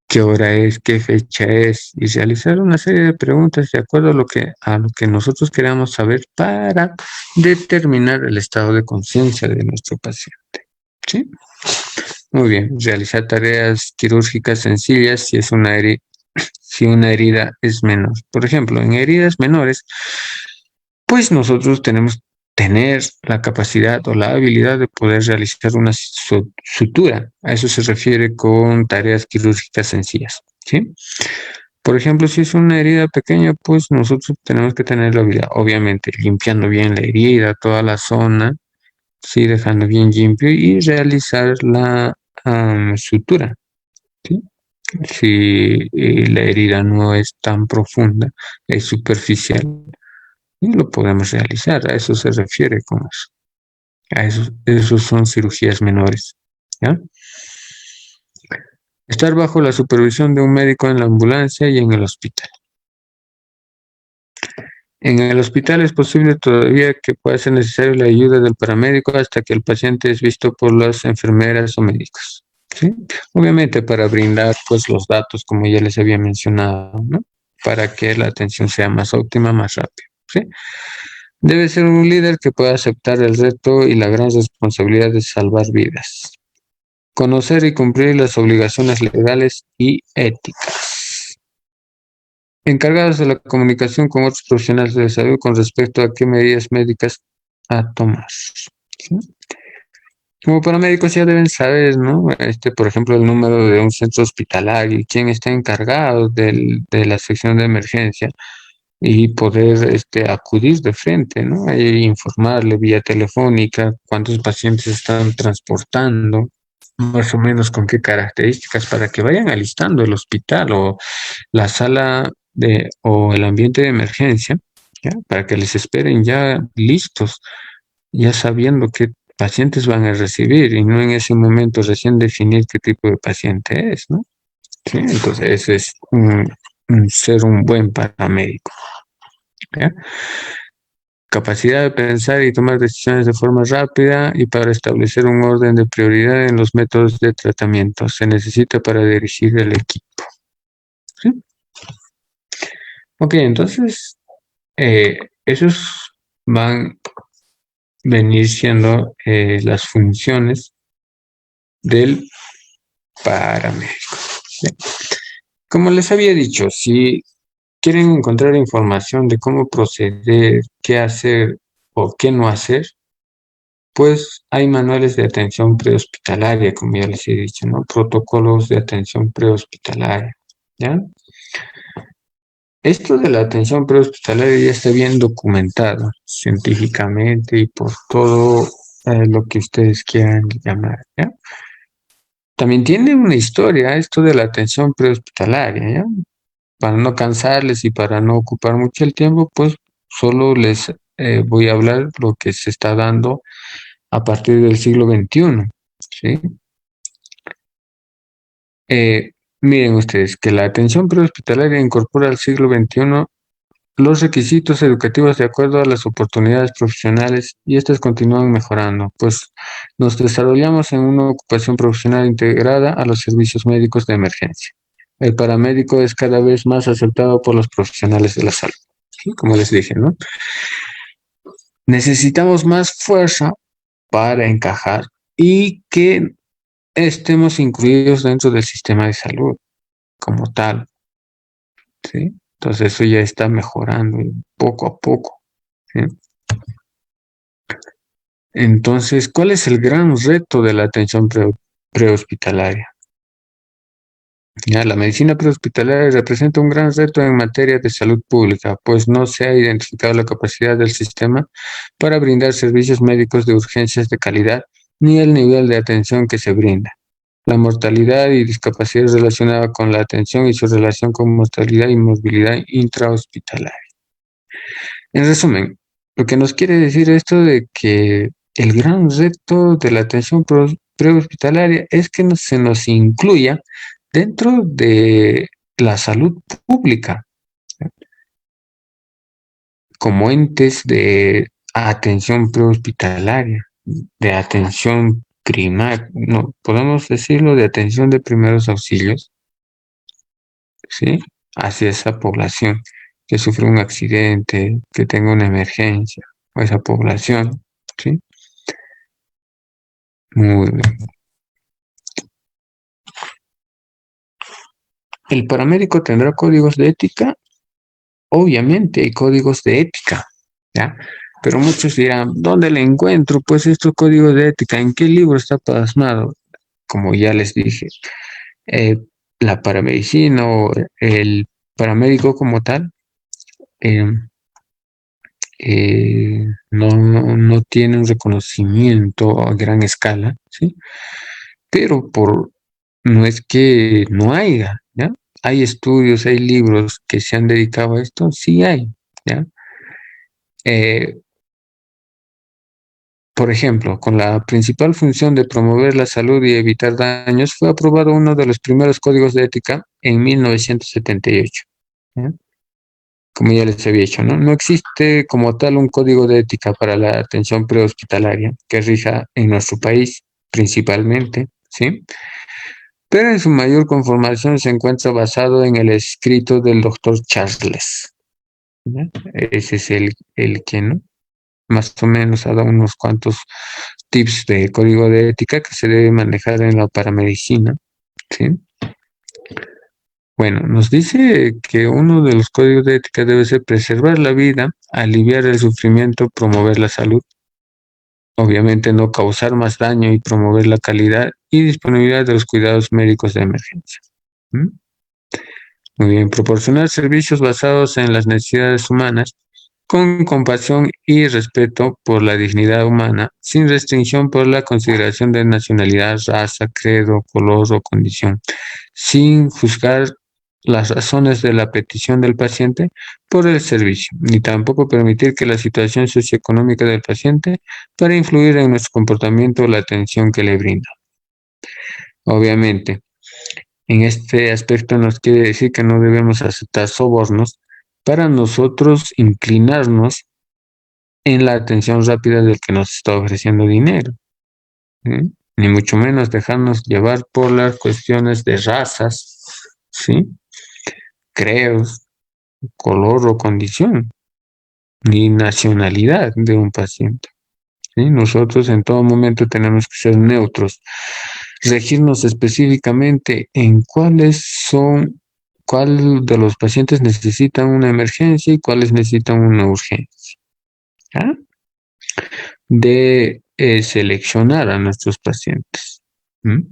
¿Qué hora es? ¿Qué fecha es? Y realizar una serie de preguntas de acuerdo a lo que nosotros queramos saber para determinar el estado de conciencia de nuestro paciente. ¿Sí? Muy bien. Realizar tareas quirúrgicas sencillas si una herida es menor. Por ejemplo, en heridas menores, pues nosotros tenemos tener la capacidad o la habilidad de poder realizar una sutura. A eso se refiere con tareas quirúrgicas sencillas, ¿sí? Por ejemplo, si es una herida pequeña, pues nosotros tenemos que tener la habilidad, obviamente, limpiando bien la herida, toda la zona, sí, dejando bien limpio y realizar la sutura, ¿sí? Si la herida no es tan profunda, es superficial, y lo podemos realizar. A eso se refiere con eso. Esos son cirugías menores, ¿ya? Estar bajo la supervisión de un médico en la ambulancia y en el hospital. En el hospital es posible todavía que pueda ser necesaria la ayuda del paramédico hasta que el paciente es visto por las enfermeras o médicos, ¿sí? Obviamente para brindar pues los datos como ya les había mencionado, ¿no? Para que la atención sea más óptima, más rápida, ¿sí? Debe ser un líder que pueda aceptar el reto y la gran responsabilidad de salvar vidas. Conocer y cumplir las obligaciones legales y éticas. Encargados de la comunicación con otros profesionales de salud con respecto a qué medidas médicas a tomar. ¿Sí? Como paramédicos ya deben saber, ¿no? Por ejemplo, el número de un centro hospitalario y quién está encargado de la sección de emergencia y poder acudir de frente, ¿no? E informarle vía telefónica cuántos pacientes están transportando, más o menos con qué características, para que vayan alistando el hospital o la sala o el ambiente de emergencia, ¿ya? Para que les esperen ya listos, ya sabiendo qué pacientes van a recibir y no en ese momento recién definir qué tipo de paciente es, ¿no? Sí, entonces eso es ser un buen paramédico, ¿ya? Capacidad de pensar y tomar decisiones de forma rápida y para establecer un orden de prioridad en los métodos de tratamiento. Se necesita para dirigir el equipo. ¿Sí? Ok, entonces esos van a venir siendo las funciones del paramédico. ¿Sí? Como les había dicho, si quieren encontrar información de cómo proceder, qué hacer o qué no hacer, pues hay manuales de atención prehospitalaria, como ya les he dicho, ¿no? Protocolos de atención prehospitalaria, ¿ya? Esto de la atención prehospitalaria ya está bien documentado científicamente y por todo lo que ustedes quieran llamar, ¿ya? También tiene una historia esto de la atención prehospitalaria, ¿ya? Para no cansarles y para no ocupar mucho el tiempo, pues solo les voy a hablar lo que se está dando a partir del siglo XXI, ¿sí? Miren ustedes que la atención prehospitalaria incorpora al siglo XXI los requisitos educativos de acuerdo a las oportunidades profesionales y estas continúan mejorando, pues nos desarrollamos en una ocupación profesional integrada a los servicios médicos de emergencia. El paramédico es cada vez más aceptado por los profesionales de la salud, ¿sí? Como les dije, ¿no? Necesitamos más fuerza para encajar y que estemos incluidos dentro del sistema de salud como tal, ¿sí? Entonces eso ya está mejorando poco a poco, ¿sí? Entonces, ¿cuál es el gran reto de la atención prehospitalaria? Ya, la medicina prehospitalaria representa un gran reto en materia de salud pública, pues no se ha identificado la capacidad del sistema para brindar servicios médicos de urgencias de calidad ni el nivel de atención que se brinda. La mortalidad y discapacidad relacionada con la atención y su relación con mortalidad y movilidad intrahospitalaria. En resumen, lo que nos quiere decir esto de que el gran reto de la atención prehospitalaria es que se nos incluya dentro de la salud pública como entes de atención prehospitalaria. de atención primaria, no, podemos decirlo de atención de primeros auxilios, ¿sí? Hacia esa población que sufre un accidente, que tenga una emergencia, o esa población, ¿sí? Muy bien. ¿El paramédico tendrá códigos de ética? Obviamente hay códigos de ética, ¿ya? Pero muchos dirán, ¿dónde le encuentro? Pues estos códigos de ética, ¿en qué libro está plasmado? Como ya les dije, eh, la paramedicina o el paramédico como tal eh, no tiene un reconocimiento a gran escala, ¿sí? Pero no es que no haya, ¿ya? Hay estudios, hay libros que se han dedicado a esto, sí hay, ¿ya? Eh, por ejemplo, con la principal función de promover la salud y evitar daños, fue aprobado uno de los primeros códigos de ética en 1978, ¿ya? Como ya les había dicho, ¿no? No existe como tal un código de ética para la atención prehospitalaria que rija en nuestro país principalmente, ¿sí? Pero en su mayor conformación se encuentra basado en el escrito del doctor Charles, ¿ya? Ese es el que, ¿no? Más o menos ha dado unos cuantos tips de código de ética que se debe manejar en la paramedicina, ¿sí? Bueno, nos dice que uno de los códigos de ética debe ser preservar la vida, aliviar el sufrimiento, promover la salud, obviamente no causar más daño y promover la calidad y disponibilidad de los cuidados médicos de emergencia. ¿Mm? Muy bien, proporcionar servicios basados en las necesidades humanas con compasión y respeto por la dignidad humana, sin restricción por la consideración de nacionalidad, raza, credo, color o condición, sin juzgar las razones de la petición del paciente por el servicio, ni tampoco permitir que la situación socioeconómica del paciente para influir en nuestro comportamiento o la atención que le brinda. Obviamente, en este aspecto nos quiere decir que no debemos aceptar sobornos para nosotros inclinarnos en la atención rápida del que nos está ofreciendo dinero, ¿sí? Ni mucho menos dejarnos llevar por las cuestiones de razas, ¿sí? Credos, color o condición, ni nacionalidad de un paciente, ¿sí? Nosotros en todo momento tenemos que ser neutros, regirnos específicamente en cuál de los pacientes necesitan una emergencia y cuáles necesitan una urgencia, ¿ya? De seleccionar a nuestros pacientes. ¿Mm?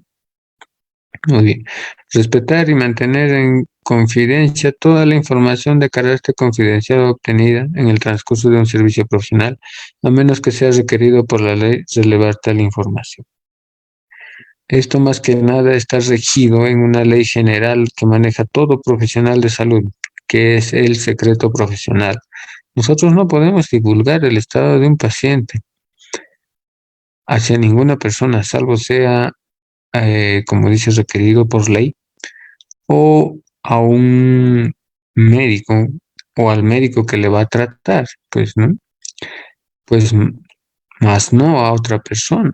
Muy bien. Respetar y mantener en confidencia toda la información de carácter confidencial obtenida en el transcurso de un servicio profesional, a menos que sea requerido por la ley relevar tal información. Esto más que nada está regido en una ley general que maneja todo profesional de salud, que es el secreto profesional. Nosotros no podemos divulgar el estado de un paciente hacia ninguna persona, salvo sea, como dice, requerido por ley, o a un médico o al médico que le va a tratar, pues, ¿no? Pues más no a otra persona.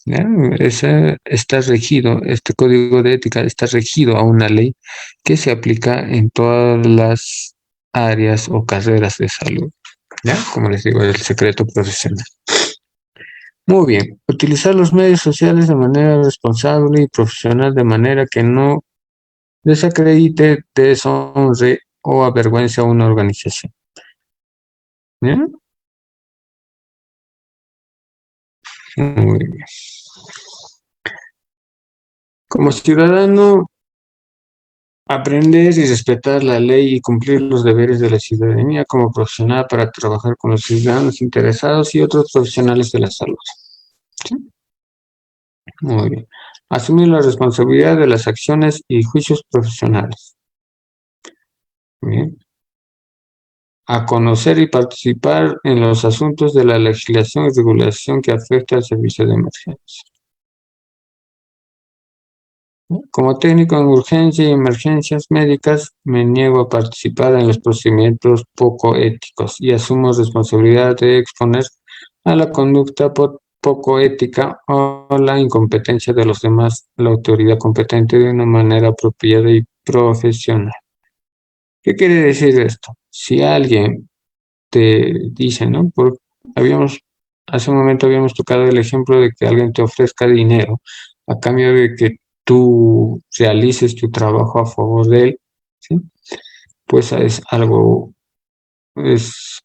¿Ya? Está regido, este código de ética está regido a una ley que se aplica en todas las áreas o carreras de salud. ¿Ya? Como les digo, el secreto profesional. Muy bien, utilizar los medios sociales de manera responsable y profesional de manera que no desacredite, deshonre o avergüence a una organización. ¿Ya? Muy bien. Como ciudadano, aprender y respetar la ley y cumplir los deberes de la ciudadanía como profesional para trabajar con los ciudadanos interesados y otros profesionales de la salud. ¿Sí? Muy bien. Asumir la responsabilidad de las acciones y juicios profesionales. Bien. A conocer y participar en los asuntos de la legislación y regulación que afecta al servicio de emergencia. Como técnico en urgencia y emergencias médicas, me niego a participar en los procedimientos poco éticos y asumo responsabilidad de exponer a la conducta poco ética o la incompetencia de los demás, la autoridad competente de una manera apropiada y profesional. ¿Qué quiere decir esto? Si alguien te dice, ¿no? Habíamos, hace un momento habíamos tocado el ejemplo de que alguien te ofrezca dinero a cambio de que tú realices tu trabajo a favor de él, ¿sí? Pues es algo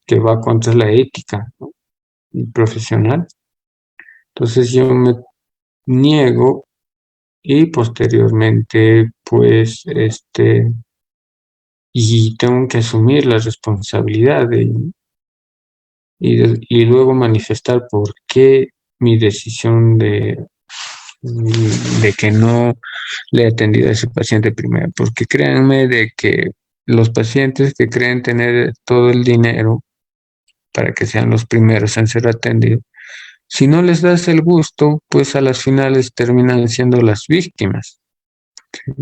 que va contra la ética, ¿no? Y profesional. Entonces yo me niego y posteriormente, pues, y tengo que asumir la responsabilidad y luego manifestar por qué mi decisión de que no le he atendido a ese paciente primero, porque créanme de que los pacientes que creen tener todo el dinero para que sean los primeros en ser atendidos, si no les das el gusto, pues a las finales terminan siendo las víctimas, ¿sí?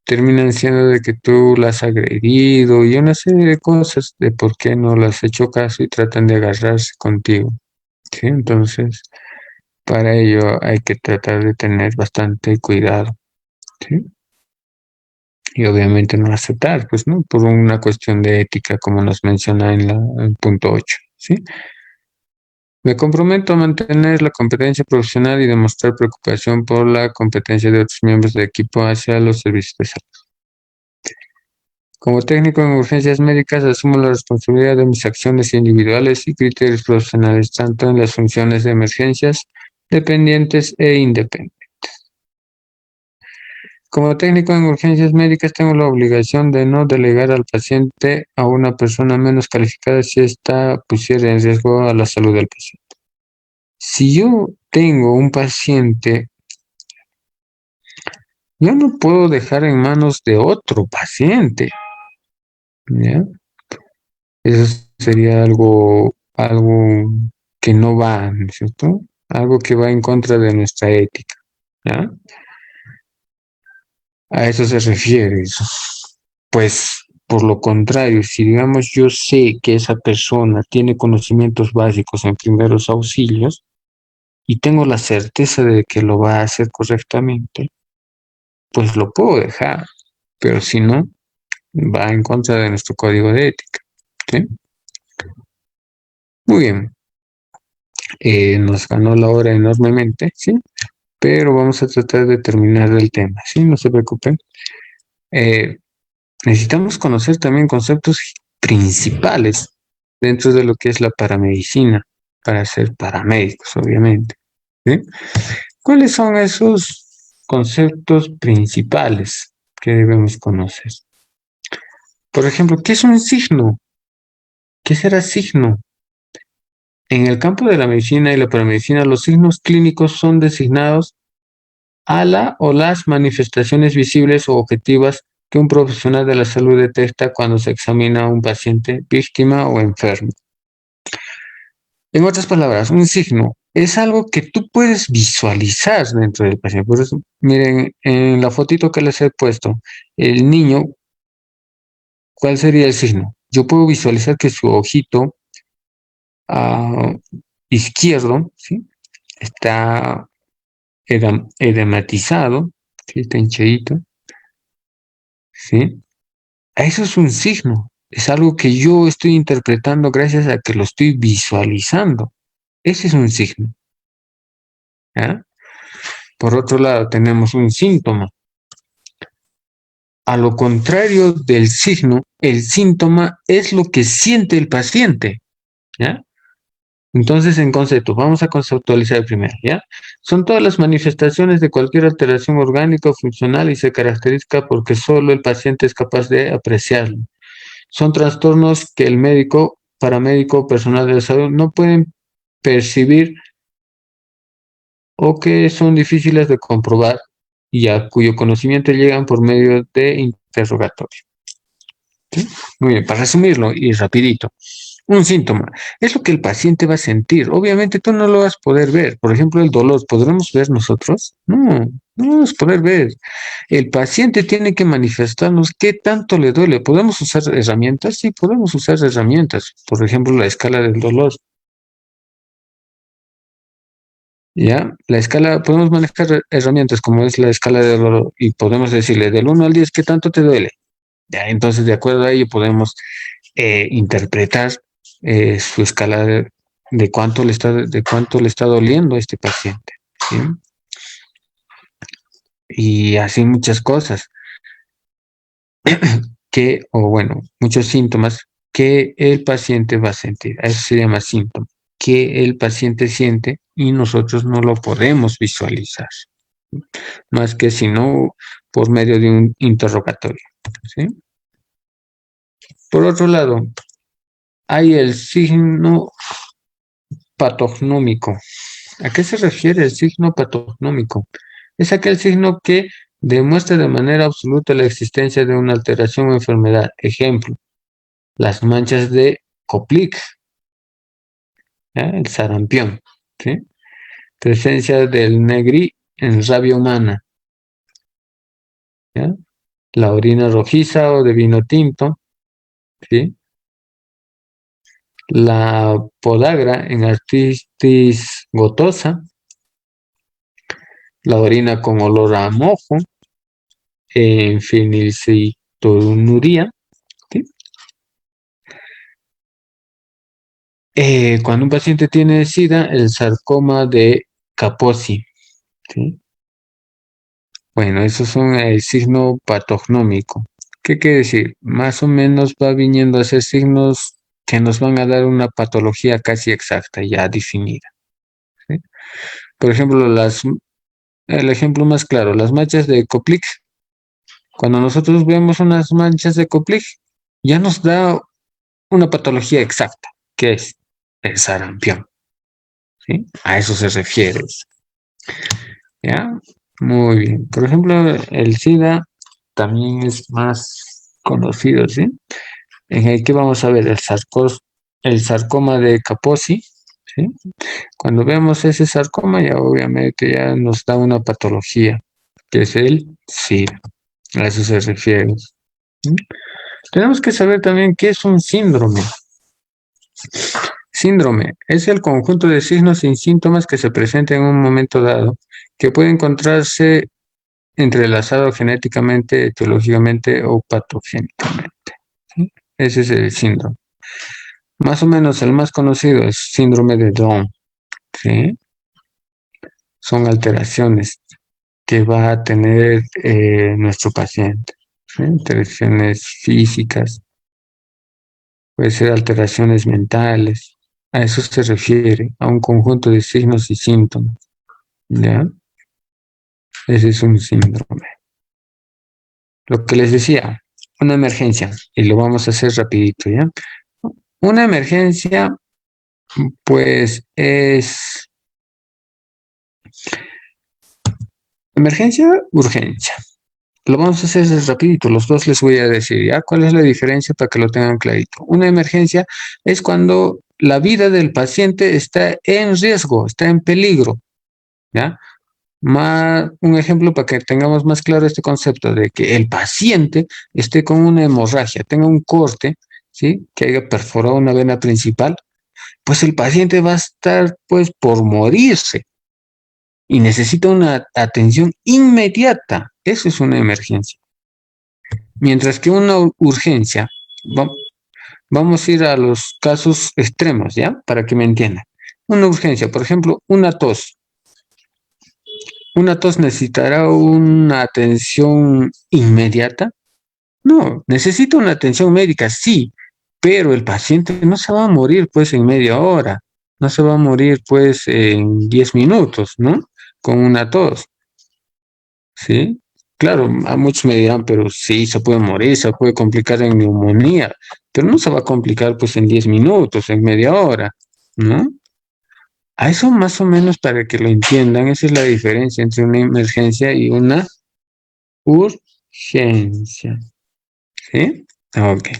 Terminan siendo de que tú las has agredido y una serie de cosas de por qué no las has hecho caso y tratan de agarrarse contigo, ¿sí? Entonces, para ello hay que tratar de tener bastante cuidado, ¿sí? Y obviamente no aceptar, pues, ¿no? Por una cuestión de ética, como nos menciona en el punto 8, ¿sí? Me comprometo a mantener la competencia profesional y demostrar preocupación por la competencia de otros miembros del equipo hacia los servicios de salud. Como técnico en urgencias médicas, asumo la responsabilidad de mis acciones individuales y criterios profesionales, tanto en las funciones de emergencias, dependientes e independientes. Como técnico en urgencias médicas, tengo la obligación de no delegar al paciente a una persona menos calificada si ésta pusiera en riesgo a la salud del paciente. Si yo tengo un paciente, yo no puedo dejar en manos de otro paciente, ¿ya? Eso sería algo que no va, ¿no es cierto? Algo que va en contra de nuestra ética, ¿ya? A eso se refiere eso. Pues, por lo contrario, si digamos yo sé que esa persona tiene conocimientos básicos en primeros auxilios y tengo la certeza de que lo va a hacer correctamente, pues lo puedo dejar, pero si no, va en contra de nuestro código de ética, ¿sí? Muy bien, nos ganó la hora enormemente, ¿sí? Pero vamos a tratar de terminar el tema, ¿sí? No se preocupen. Eh, Necesitamos conocer también conceptos principales dentro de lo que es la paramedicina, para ser paramédicos, obviamente, ¿sí? ¿Cuáles son esos conceptos principales que debemos conocer? Por ejemplo, ¿qué es un signo? ¿Qué será signo? En el campo de la medicina y la paramedicina, los signos clínicos son designados a la o las manifestaciones visibles o objetivas que un profesional de la salud detecta cuando se examina a un paciente víctima o enfermo. En otras palabras, un signo es algo que tú puedes visualizar dentro del paciente. Por eso, miren, en la fotito que les he puesto, el niño, ¿cuál sería el signo? Yo puedo visualizar que su ojito izquierdo, ¿sí? Está edematizado, ¿sí? Está hinchadito, ¿sí? Eso es un signo, es algo que yo estoy interpretando gracias a que lo estoy visualizando. Ese es un signo, ¿ya? Por otro lado, tenemos un síntoma. A lo contrario del signo, el síntoma es lo que siente el paciente, ¿ya? Entonces, en concepto, vamos a conceptualizar primero, ¿ya? Son todas las manifestaciones de cualquier alteración orgánica o funcional y se caracteriza porque solo el paciente es capaz de apreciarlo. Son trastornos que el médico, paramédico o personal de la salud no pueden percibir o que son difíciles de comprobar y a cuyo conocimiento llegan por medio de interrogatorio, ¿sí? Muy bien, para resumirlo y rapidito. Un síntoma es lo que el paciente va a sentir. Obviamente tú no lo vas a poder ver. Por ejemplo, el dolor, ¿podremos ver nosotros? No, no vamos a poder ver. El paciente tiene que manifestarnos qué tanto le duele. ¿Podemos usar herramientas? Sí, podemos usar herramientas. Por ejemplo, la escala del dolor. ¿Ya? La escala, podemos manejar herramientas como es la escala de dolor y podemos decirle del 1 al 10, ¿qué tanto te duele? Ya, entonces, de acuerdo a ello, podemos interpretar su escala de cuánto le está doliendo a este paciente. ¿Sí? Y así muchas cosas o bueno, muchos síntomas que el paciente va a sentir. Eso se llama síntoma, que el paciente siente y nosotros no lo podemos visualizar, más que si no por medio de un interrogatorio. ¿Sí? Por otro lado, hay el signo patognómico. ¿A qué se refiere el signo patognómico? Es aquel signo que demuestra de manera absoluta la existencia de una alteración o enfermedad. Ejemplo, las manchas de Koplik, ¿ya? El sarampión, ¿sí? Presencia del negri en rabia humana, ¿ya? La orina rojiza o de vino tinto, ¿sí? La podagra en artritis gotosa, la orina con olor a mojo, en fenilcetonuria, ¿sí? Cuando un paciente tiene SIDA, el sarcoma de Kaposi, ¿sí? Bueno, esos son el signo patognómico. ¿Qué quiere decir? Más o menos va viniendo a ser signos que nos van a dar una patología casi exacta, ya definida. ¿Sí? Por ejemplo, el ejemplo más claro, las manchas de Koplik. Cuando nosotros vemos unas manchas de Koplik, ya nos da una patología exacta, que es el sarampión. ¿Sí? A eso se refiere. ¿Ya? Muy bien. Por ejemplo, el SIDA también es más conocido, ¿sí? En el que vamos a ver el sarcoma de Kaposi, ¿sí? Cuando vemos ese sarcoma, ya obviamente ya nos da una patología, que es el SIDA. A eso se refiere. ¿Sí? Tenemos que saber también qué es un síndrome. Síndrome es el conjunto de signos y síntomas que se presentan en un momento dado, que puede encontrarse entrelazado genéticamente, etiológicamente o patogénicamente. ¿Sí? Ese es el síndrome. Más o menos el más conocido es síndrome de Down. ¿Sí? Son alteraciones que va a tener nuestro paciente. ¿Sí? Alteraciones físicas, puede ser alteraciones mentales. A eso se refiere, a un conjunto de signos y síntomas. ¿Ya? Ese es un síndrome. Lo que les decía, una emergencia, y lo vamos a hacer rapidito, ¿ya? Una emergencia, pues es emergencia, urgencia. Lo vamos a hacer rapidito, los dos les voy a decir, ¿ya? ¿Cuál es la diferencia para que lo tengan clarito? Una emergencia es cuando la vida del paciente está en riesgo, está en peligro, ¿ya? Un ejemplo para que tengamos más claro este concepto de que el paciente esté con una hemorragia, tenga un corte, ¿sí? Que haya perforado una vena principal, pues el paciente va a estar pues por morirse y necesita una atención inmediata. Eso es una emergencia. Mientras que una urgencia, vamos a ir a los casos extremos, ¿ya? Para que me entiendan. Una urgencia, por ejemplo, una tos. ¿Una tos necesitará una atención inmediata? No, necesita una atención médica, sí, pero el paciente no se va a morir pues en media hora, no se va a morir pues en 10 minutos, ¿no? Con una tos, ¿sí? Claro, a muchos me dirán, pero sí, se puede morir, se puede complicar en neumonía, pero no se va a complicar pues en 10 minutos, en media hora, ¿no? A eso más o menos para que lo entiendan, esa es la diferencia entre una emergencia y una urgencia, ¿sí? Ok.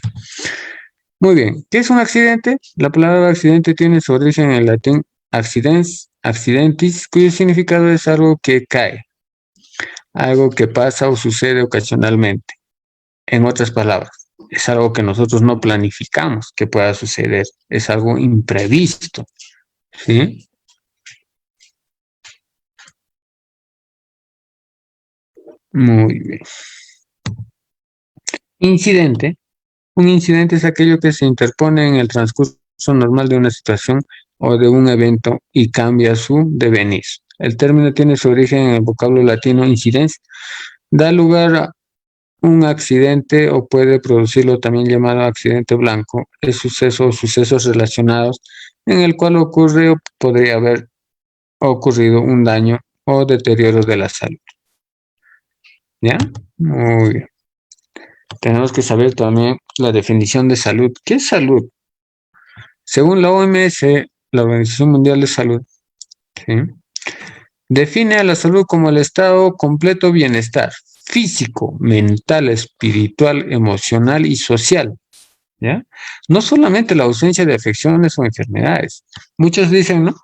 Muy bien. ¿Qué es un accidente? La palabra accidente tiene su origen en latín accidentis, cuyo significado es algo que cae, algo que pasa o sucede ocasionalmente. En otras palabras, es algo que nosotros no planificamos que pueda suceder, es algo imprevisto, ¿sí? Muy bien. Incidente. Un incidente es aquello que se interpone en el transcurso normal de una situación o de un evento y cambia su devenir. El término tiene su origen en el vocablo latino incidens, da lugar a un accidente o puede producirlo también llamado accidente blanco. Es suceso o sucesos relacionados en el cual ocurre o podría haber ocurrido un daño o deterioro de la salud. ¿Ya? Muy bien. Tenemos que saber también la definición de salud. ¿Qué es salud? Según la OMS, la Organización Mundial de Salud, ¿sí?, define a la salud como el estado completo bienestar físico, mental, espiritual, emocional y social. ¿Ya? No solamente la ausencia de afecciones o enfermedades. Muchos dicen, ¿no?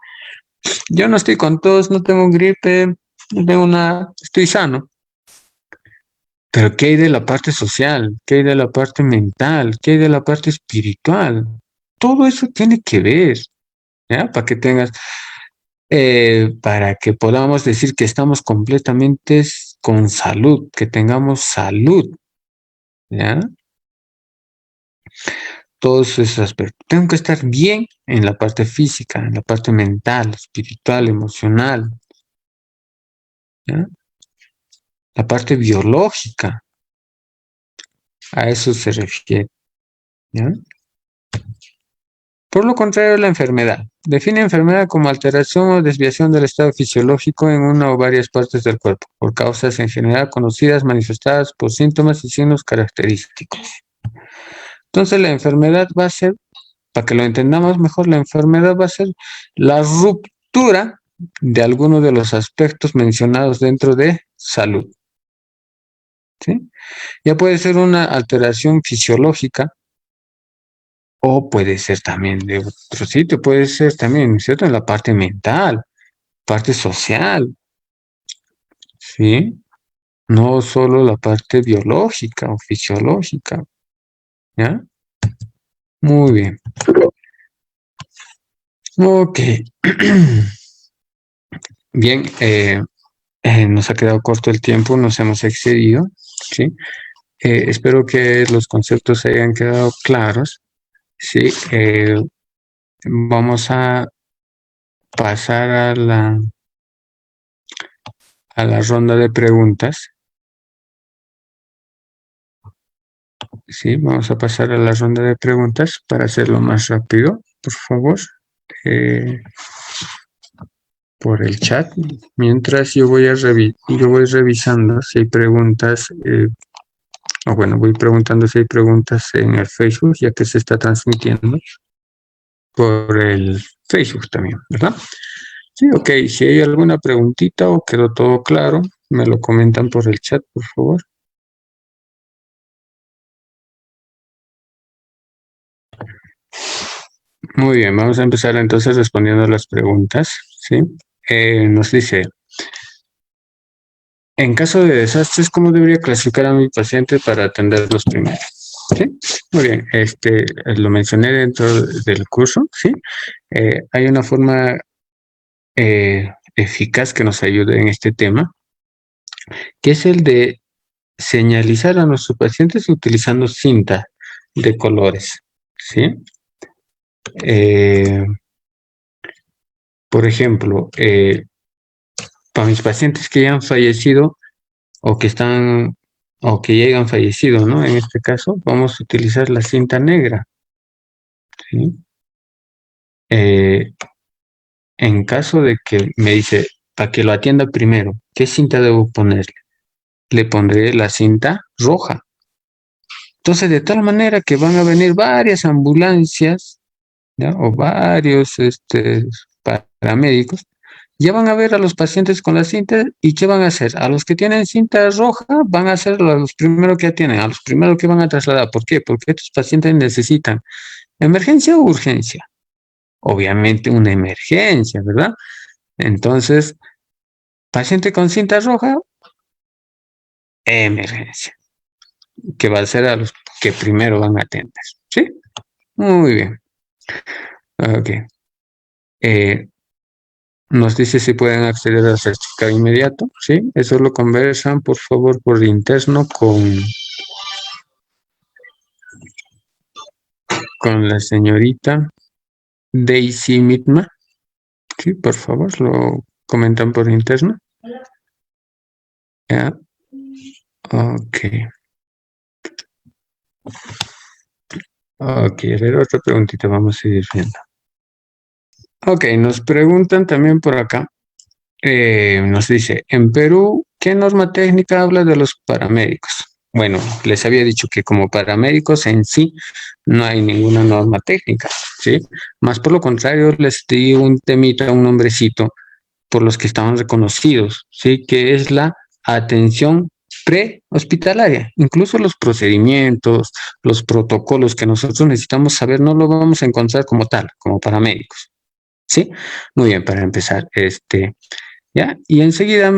Yo no estoy con tos, no tengo gripe, no tengo nada, estoy sano. Pero ¿qué hay de la parte social? ¿Qué hay de la parte mental? ¿Qué hay de la parte espiritual? Todo eso tiene que ver, ¿ya? Para que podamos decir que estamos completamente con salud, que tengamos salud, ¿ya? Todos esos aspectos. Tengo que estar bien en la parte física, en la parte mental, espiritual, emocional, ¿ya? La parte biológica, a eso se refiere, ¿ya? Por lo contrario, la enfermedad. Define enfermedad como alteración o desviación del estado fisiológico en una o varias partes del cuerpo, por causas en general conocidas, manifestadas por síntomas y signos característicos. Entonces, la enfermedad va a ser, para que lo entendamos mejor, la enfermedad va a ser la ruptura de alguno de los aspectos mencionados dentro de salud, ¿sí? Ya puede ser una alteración fisiológica o puede ser también de otro sitio, puede ser también, ¿cierto?, en la parte mental, parte social, ¿sí? No solo la parte biológica o fisiológica, ¿ya? Muy bien. Ok. Bien, nos ha quedado corto el tiempo, nos hemos excedido, ¿sí? Espero que los conceptos hayan quedado claros, ¿sí? Vamos a pasar a la ronda de preguntas, ¿sí? Vamos a pasar a la ronda de preguntas para hacerlo más rápido, por favor. Eh, por el chat, mientras yo voy revisando si hay preguntas, o bueno, voy preguntando si hay preguntas en el Facebook, ya que se está transmitiendo por el Facebook también, ¿verdad? Sí, ok, si hay alguna preguntita o quedó todo claro, me lo comentan por el chat, por favor. Muy bien, vamos a empezar entonces respondiendo a las preguntas, ¿sí? Nos dice, en caso de desastres, ¿cómo debería clasificar a mi paciente para atenderlos primero? ¿Sí? Muy bien, lo mencioné dentro del curso, ¿sí? Hay una forma eficaz que nos ayude en este tema, que es el de señalizar a nuestros pacientes utilizando cinta de colores, ¿sí? Eh, por ejemplo, para mis pacientes que ya han fallecido o que están o que llegan fallecidos, ¿no? En este caso, vamos a utilizar la cinta negra, ¿sí? Eh, en caso de que me dice, para que lo atienda primero, ¿qué cinta debo ponerle? Le pondré la cinta roja. Entonces, de tal manera que van a venir varias ambulancias, ¿ya? O varios paramédicos, ya van a ver a los pacientes con la cinta y ¿qué van a hacer? A los que tienen cinta roja van a ser a los primeros que atienden, a los primeros que van a trasladar. ¿Por qué? Porque estos pacientes necesitan emergencia o urgencia. Obviamente una emergencia, ¿verdad? Entonces, paciente con cinta roja, emergencia, que va a ser a los que primero van a atender. ¿Sí? Muy bien. Ok. Nos dice si pueden acceder al certificado inmediato, ¿sí? Eso lo conversan, por favor, por interno con la señorita Daisy Mitma. Sí, por favor, lo comentan por interno. Ya. Ok. Ok, a ver, otra preguntita, vamos a seguir viendo. Ok, nos preguntan también por acá. Nos dice, en Perú, ¿qué norma técnica habla de los paramédicos? Bueno, les había dicho que como paramédicos en sí no hay ninguna norma técnica, ¿sí? Más por lo contrario, les di un temita, un nombrecito por los que estaban reconocidos, ¿sí? Que es la atención prehospitalaria. Incluso los procedimientos, los protocolos que nosotros necesitamos saber, no lo vamos a encontrar como tal, como paramédicos, ¿sí? Muy bien, para empezar, ¿ya? Y enseguida,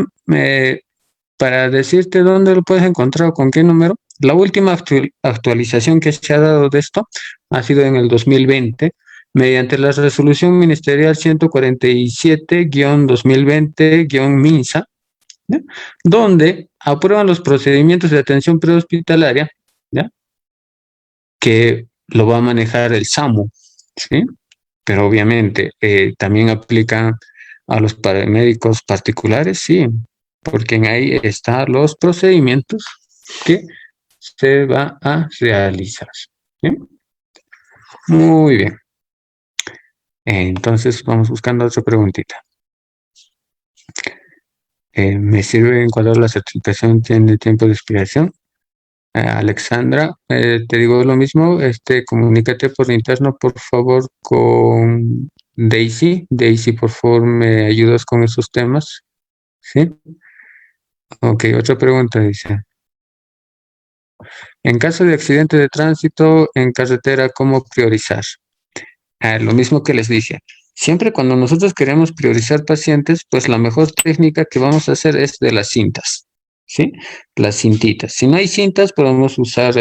para decirte dónde lo puedes encontrar o con qué número, la última actualización que se ha dado de esto ha sido en el 2020, mediante la resolución ministerial 147-2020-MINSA, ¿ya? Donde aprueban los procedimientos de atención prehospitalaria, ¿ya? Que lo va a manejar el SAMU, ¿sí? Pero obviamente también aplican a los paramédicos particulares, sí, porque en ahí están los procedimientos que se va a realizar. ¿Sí? Muy bien. Entonces vamos buscando otra preguntita. ¿Me sirve en cuál la certificación tiene tiempo de expiración? Alexandra, te digo lo mismo, comunícate por interno, por favor, con Daisy. Daisy, por favor, me ayudas con esos temas. ¿Sí? Ok, otra pregunta dice. En caso de accidente de tránsito en carretera, ¿cómo priorizar? Lo mismo que les dije. Siempre cuando nosotros queremos priorizar pacientes, pues la mejor técnica que vamos a hacer es de las cintas, ¿sí? Las cintitas. Si no hay cintas, podemos usar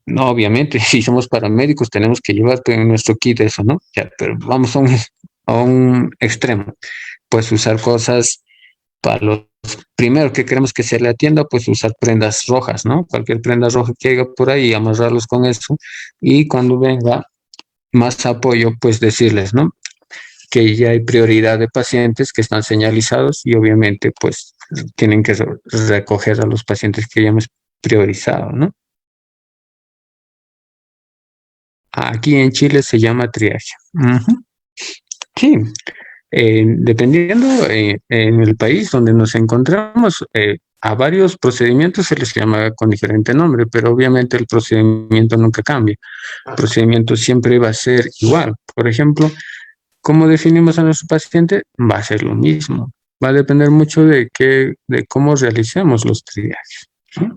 no, obviamente, si somos paramédicos tenemos que llevar en nuestro kit eso, ¿no? Ya, pero vamos a un extremo. Pues usar cosas para los primero que queremos que se le atienda, pues usar prendas rojas, ¿no? Cualquier prenda roja que haya por ahí, amarrarlos con eso. Y cuando venga más apoyo, pues decirles, ¿no? Que ya hay prioridad de pacientes que están señalizados y obviamente, pues tienen que recoger a los pacientes que ya hemos priorizado, ¿no? Aquí en Chile se llama triaje. Ujú. Sí, dependiendo en el país donde nos encontramos, a varios procedimientos se les llama con diferente nombre, pero obviamente el procedimiento nunca cambia. El procedimiento siempre va a ser igual. Por ejemplo, ¿cómo definimos a nuestro paciente? Va a ser lo mismo. Va a depender mucho de cómo realicemos los triajes. ¿Sí?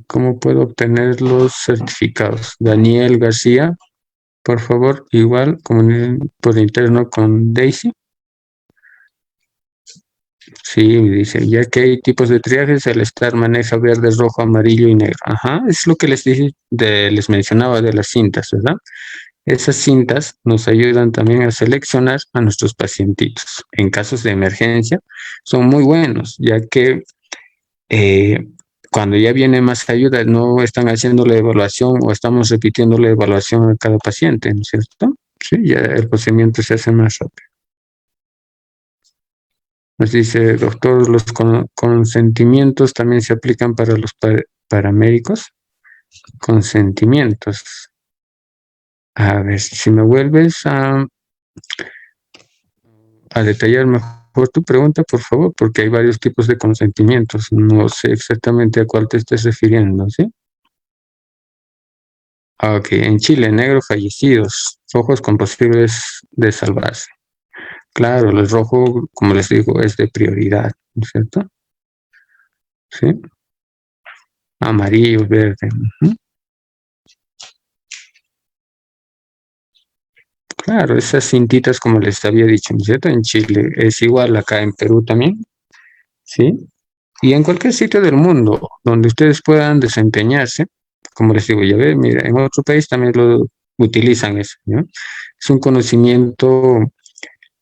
¿Cómo puedo obtener los certificados? Daniel García, por favor, igual, por interno con Daisy. Sí, dice, ya que hay tipos de triajes, el STAR maneja verde, rojo, amarillo y negro. Ajá, es lo que les dije, les mencionaba de las cintas, ¿verdad? Esas cintas nos ayudan también a seleccionar a nuestros pacientitos. En casos de emergencia, son muy buenos, ya que eh, cuando ya viene más ayuda, no están haciendo la evaluación o estamos repitiendo la evaluación a cada paciente, ¿no es cierto? Sí, ya el procedimiento se hace más rápido. Nos dice, doctor, los consentimientos también se aplican para los paramédicos. Consentimientos. A ver, si me vuelves a detallar mejor tu pregunta, por favor, porque hay varios tipos de consentimientos. No sé exactamente a cuál te estés refiriendo, ¿sí? Ok, en Chile, negro, fallecidos, rojos con posibles de salvarse. Claro, el rojo, como les digo, es de prioridad, ¿no es cierto? Sí. Amarillo, verde. Claro, esas cintitas, como les había dicho, ¿no es cierto? En Chile es igual acá en Perú también, ¿sí? Y en cualquier sitio del mundo donde ustedes puedan desempeñarse, como les digo, ya ve, mira, en otro país también lo utilizan eso, ¿no? Es un conocimiento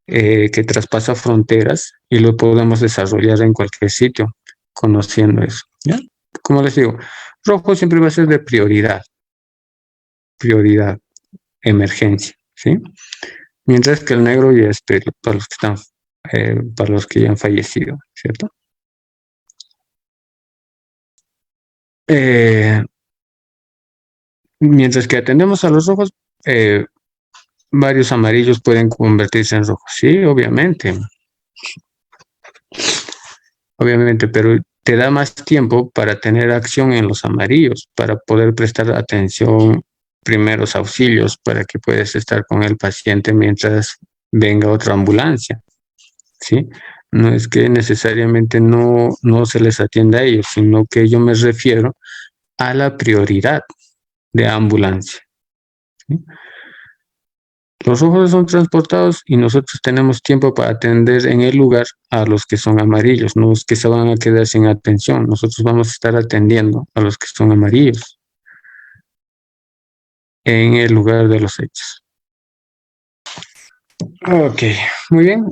que traspasa fronteras y lo podemos desarrollar en cualquier sitio, conociendo eso, ¿ya? Como les digo, rojo siempre va a ser de prioridad, emergencia, ¿sí? Mientras que el negro ya es para los que están, para los que ya han fallecido, ¿cierto? Mientras que atendemos a los rojos, varios amarillos pueden convertirse en rojos. Sí, obviamente, pero te da más tiempo para tener acción en los amarillos, para poder prestar atención, primeros auxilios, para que puedas estar con el paciente mientras venga otra ambulancia, ¿sí? No es que necesariamente no se les atienda a ellos, sino que yo me refiero a la prioridad de ambulancia, ¿sí? Los rojos son transportados y nosotros tenemos tiempo para atender en el lugar a los que son amarillos, no los que se van a quedar sin atención. Nosotros vamos a estar atendiendo a los que son amarillos en el lugar de los hechos. Ok, muy bien.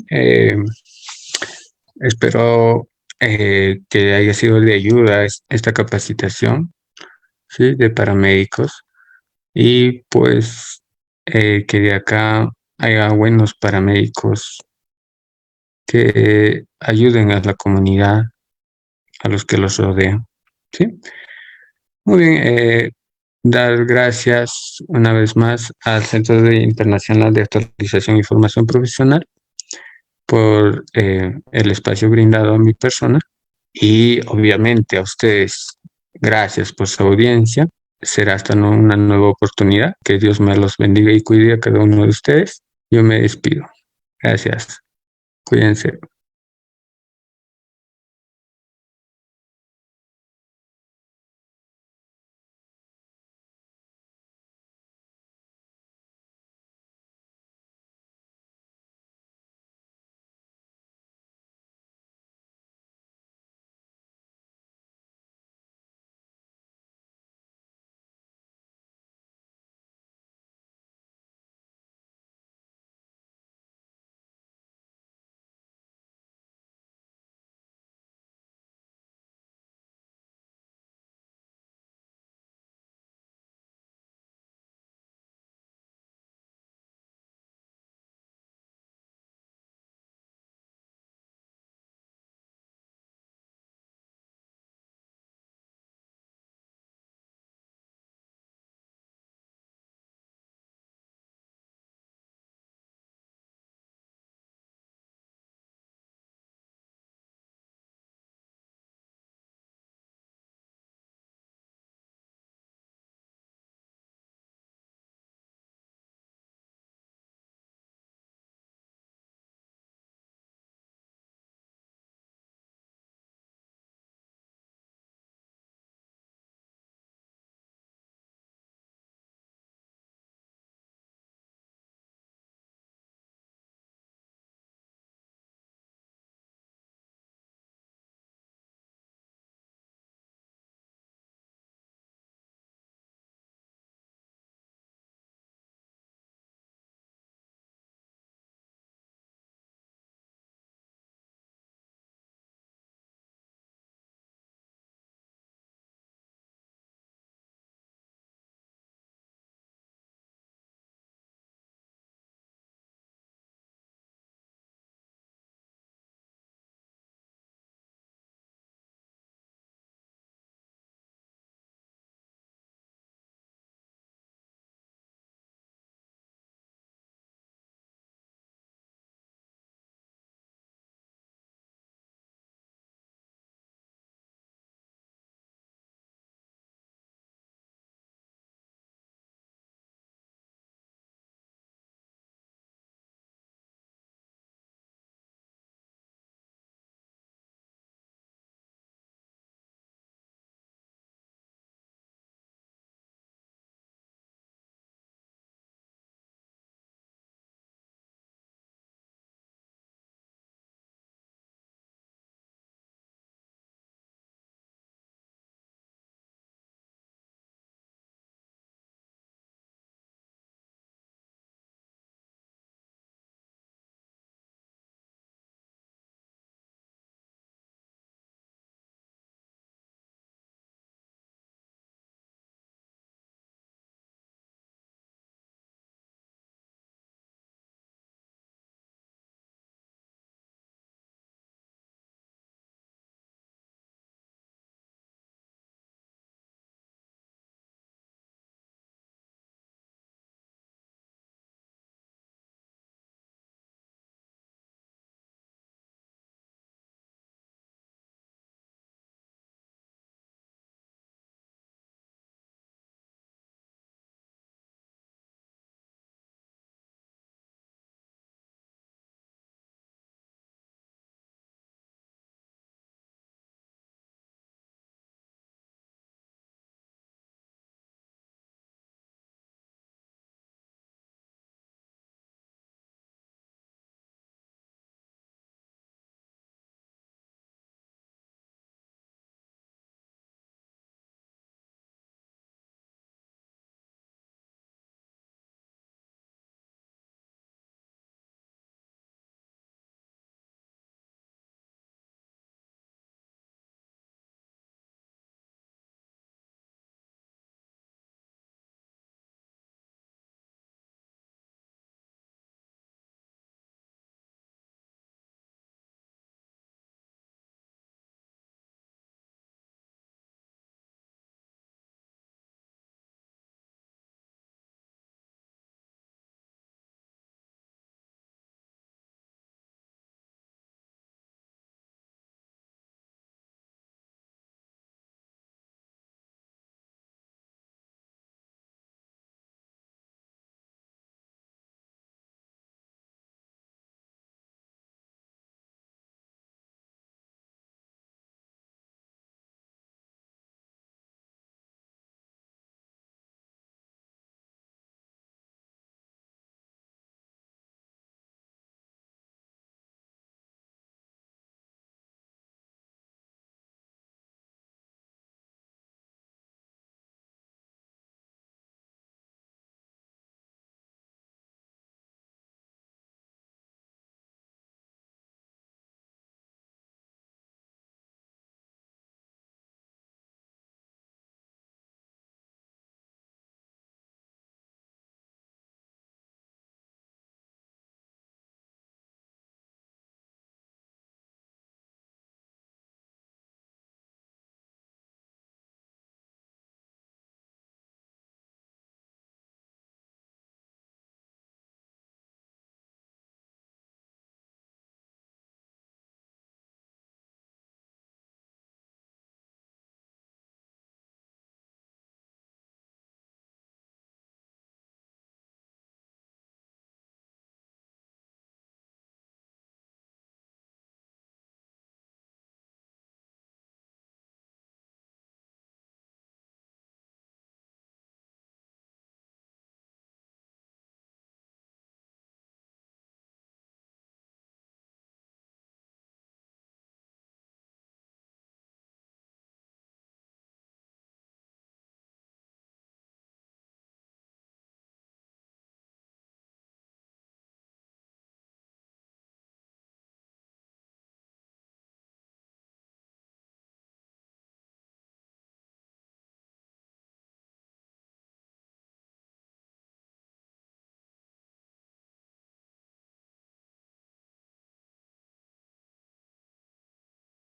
Espero que haya sido de ayuda esta capacitación, ¿sí? De paramédicos y pues que de acá haya buenos paramédicos que ayuden a la comunidad, a los que los rodean, ¿sí? Muy bien, dar gracias una vez más al Centro Internacional de Actualización y Formación Profesional por el espacio brindado a mi persona y obviamente a ustedes, gracias por su audiencia. Será hasta una nueva oportunidad. Que Dios me los bendiga y cuide a cada uno de ustedes. Yo me despido. Gracias. Cuídense.